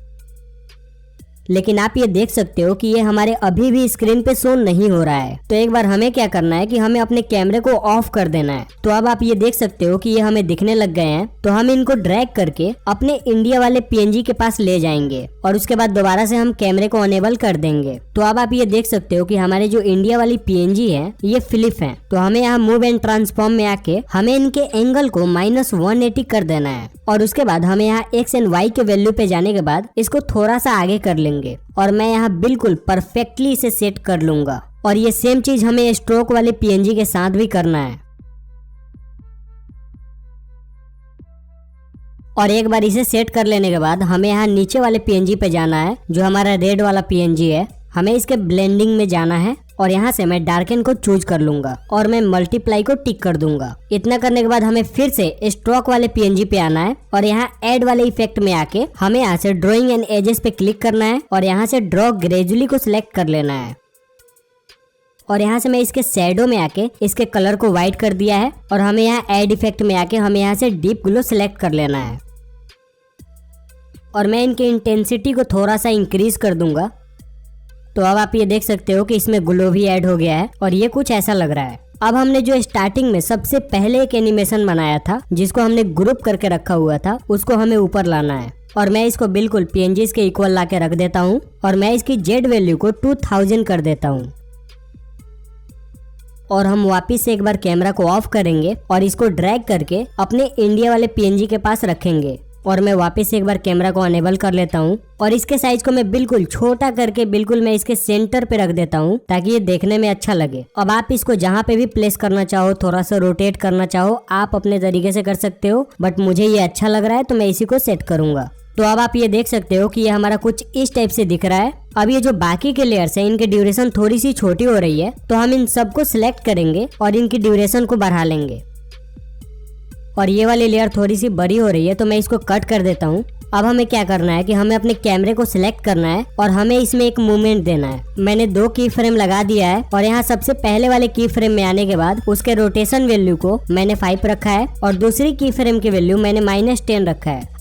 लेकिन आप ये देख सकते हो कि ये हमारे अभी भी स्क्रीन पे शो नहीं हो रहा है। तो एक बार हमें क्या करना है कि हमें अपने कैमरे को ऑफ कर देना है। तो अब आप ये देख सकते हो कि ये हमें दिखने लग गए हैं। तो हम इनको ड्रैग करके अपने इंडिया वाले पीएनजी के पास ले जाएंगे और उसके बाद दोबारा से हम कैमरे को अनेबल कर देंगे। तो अब आप ये देख सकते हो कि हमारे जो इंडिया वाली पीएनजी है ये फ्लिप है। तो हमें यहाँ मूव एंड ट्रांसफॉर्म में आके हमें इनके एंगल को -180 कर देना है और उसके बाद हमें यहाँ एक्स एंड वाई के वैल्यू पे जाने के बाद इसको थोड़ा सा आगे कर लेंगे और मैं यहाँ बिल्कुल परफेक्टली इसे सेट कर लूंगा। और ये सेम चीज हमें स्ट्रोक वाले पीएनजी के साथ भी करना है। और एक बार इसे सेट कर लेने के बाद हमें यहाँ नीचे वाले पीएनजी पे जाना है जो हमारा रेड वाला पीएनजी है। हमें इसके ब्लेंडिंग में जाना है और यहाँ से मैं डार्कन को चूज कर लूंगा और मैं मल्टीप्लाई को टिक कर दूंगा। इतना करने के बाद हमें फिर से स्ट्रोक वाले पीएनजी पे आना है और यहाँ ऐड वाले इफेक्ट में आके हमें यहाँ से ड्रॉइंग एंड एजेस पे क्लिक करना है और यहाँ से ड्रॉ ग्रेजुअली को सिलेक्ट कर लेना है और यहाँ से मैं इसके शैडो में आके इसके कलर को व्हाइट कर दिया है और हमें यहाँ ऐड इफेक्ट में आके हमें यहाँ से डीप ग्लो सिलेक्ट कर लेना है और मैं इनके इंटेंसिटी को थोड़ा सा इंक्रीज कर दूंगा। तो अब आप ये देख सकते हो कि इसमें ग्लो भी ऐड हो गया है और ये कुछ ऐसा लग रहा है। अब हमने जो स्टार्टिंग में सबसे पहले एक एनिमेशन बनाया था जिसको हमने ग्रुप करके रखा हुआ था उसको हमें ऊपर लाना है और मैं इसको बिल्कुल PNGs के इक्वल ला के रख देता हूँ और मैं इसकी जेड वैल्यू को 2000 कर देता हूँ और हम वापिस से एक बार कैमरा को ऑफ करेंगे और इसको ड्रैग करके अपने इंडिया वाले PNG के पास रखेंगे और मैं वापस एक बार कैमरा को अनेबल कर लेता हूँ और इसके साइज को मैं बिल्कुल छोटा करके बिल्कुल मैं इसके सेंटर पे रख देता हूँ ताकि ये देखने में अच्छा लगे। अब आप इसको जहाँ पे भी प्लेस करना चाहो, थोड़ा सा रोटेट करना चाहो, आप अपने तरीके से कर सकते हो, बट मुझे ये अच्छा लग रहा है तो मैं इसी को सेट करूंगा। तो अब आप ये देख सकते हो कि ये हमारा कुछ इस टाइप से दिख रहा है। अब ये जो बाकी के लेयर्स हैं इनकी ड्यूरेशन थोड़ी सी छोटी हो रही है तो हम इन सबको सिलेक्ट करेंगे और इनकी ड्यूरेशन को बढ़ा लेंगे और ये वाली लेयर थोड़ी सी बड़ी हो रही है तो मैं इसको कट कर देता हूँ। अब हमें क्या करना है कि हमें अपने कैमरे को सिलेक्ट करना है और हमें इसमें एक मूवमेंट देना है। मैंने 2 की फ्रेम लगा दिया है और यहाँ सबसे पहले वाले की फ्रेम में आने के बाद उसके रोटेशन वैल्यू को मैंने 5 रखा है और दूसरी की फ्रेम की वैल्यू मैंने -10 रखा है।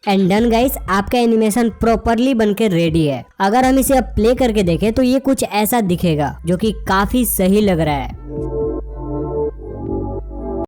एंड डन गाइस, आपका एनिमेशन प्रॉपरली बनके रेडी है। अगर हम इसे अब प्ले करके देखें तो ये कुछ ऐसा दिखेगा जो कि काफी सही लग रहा है।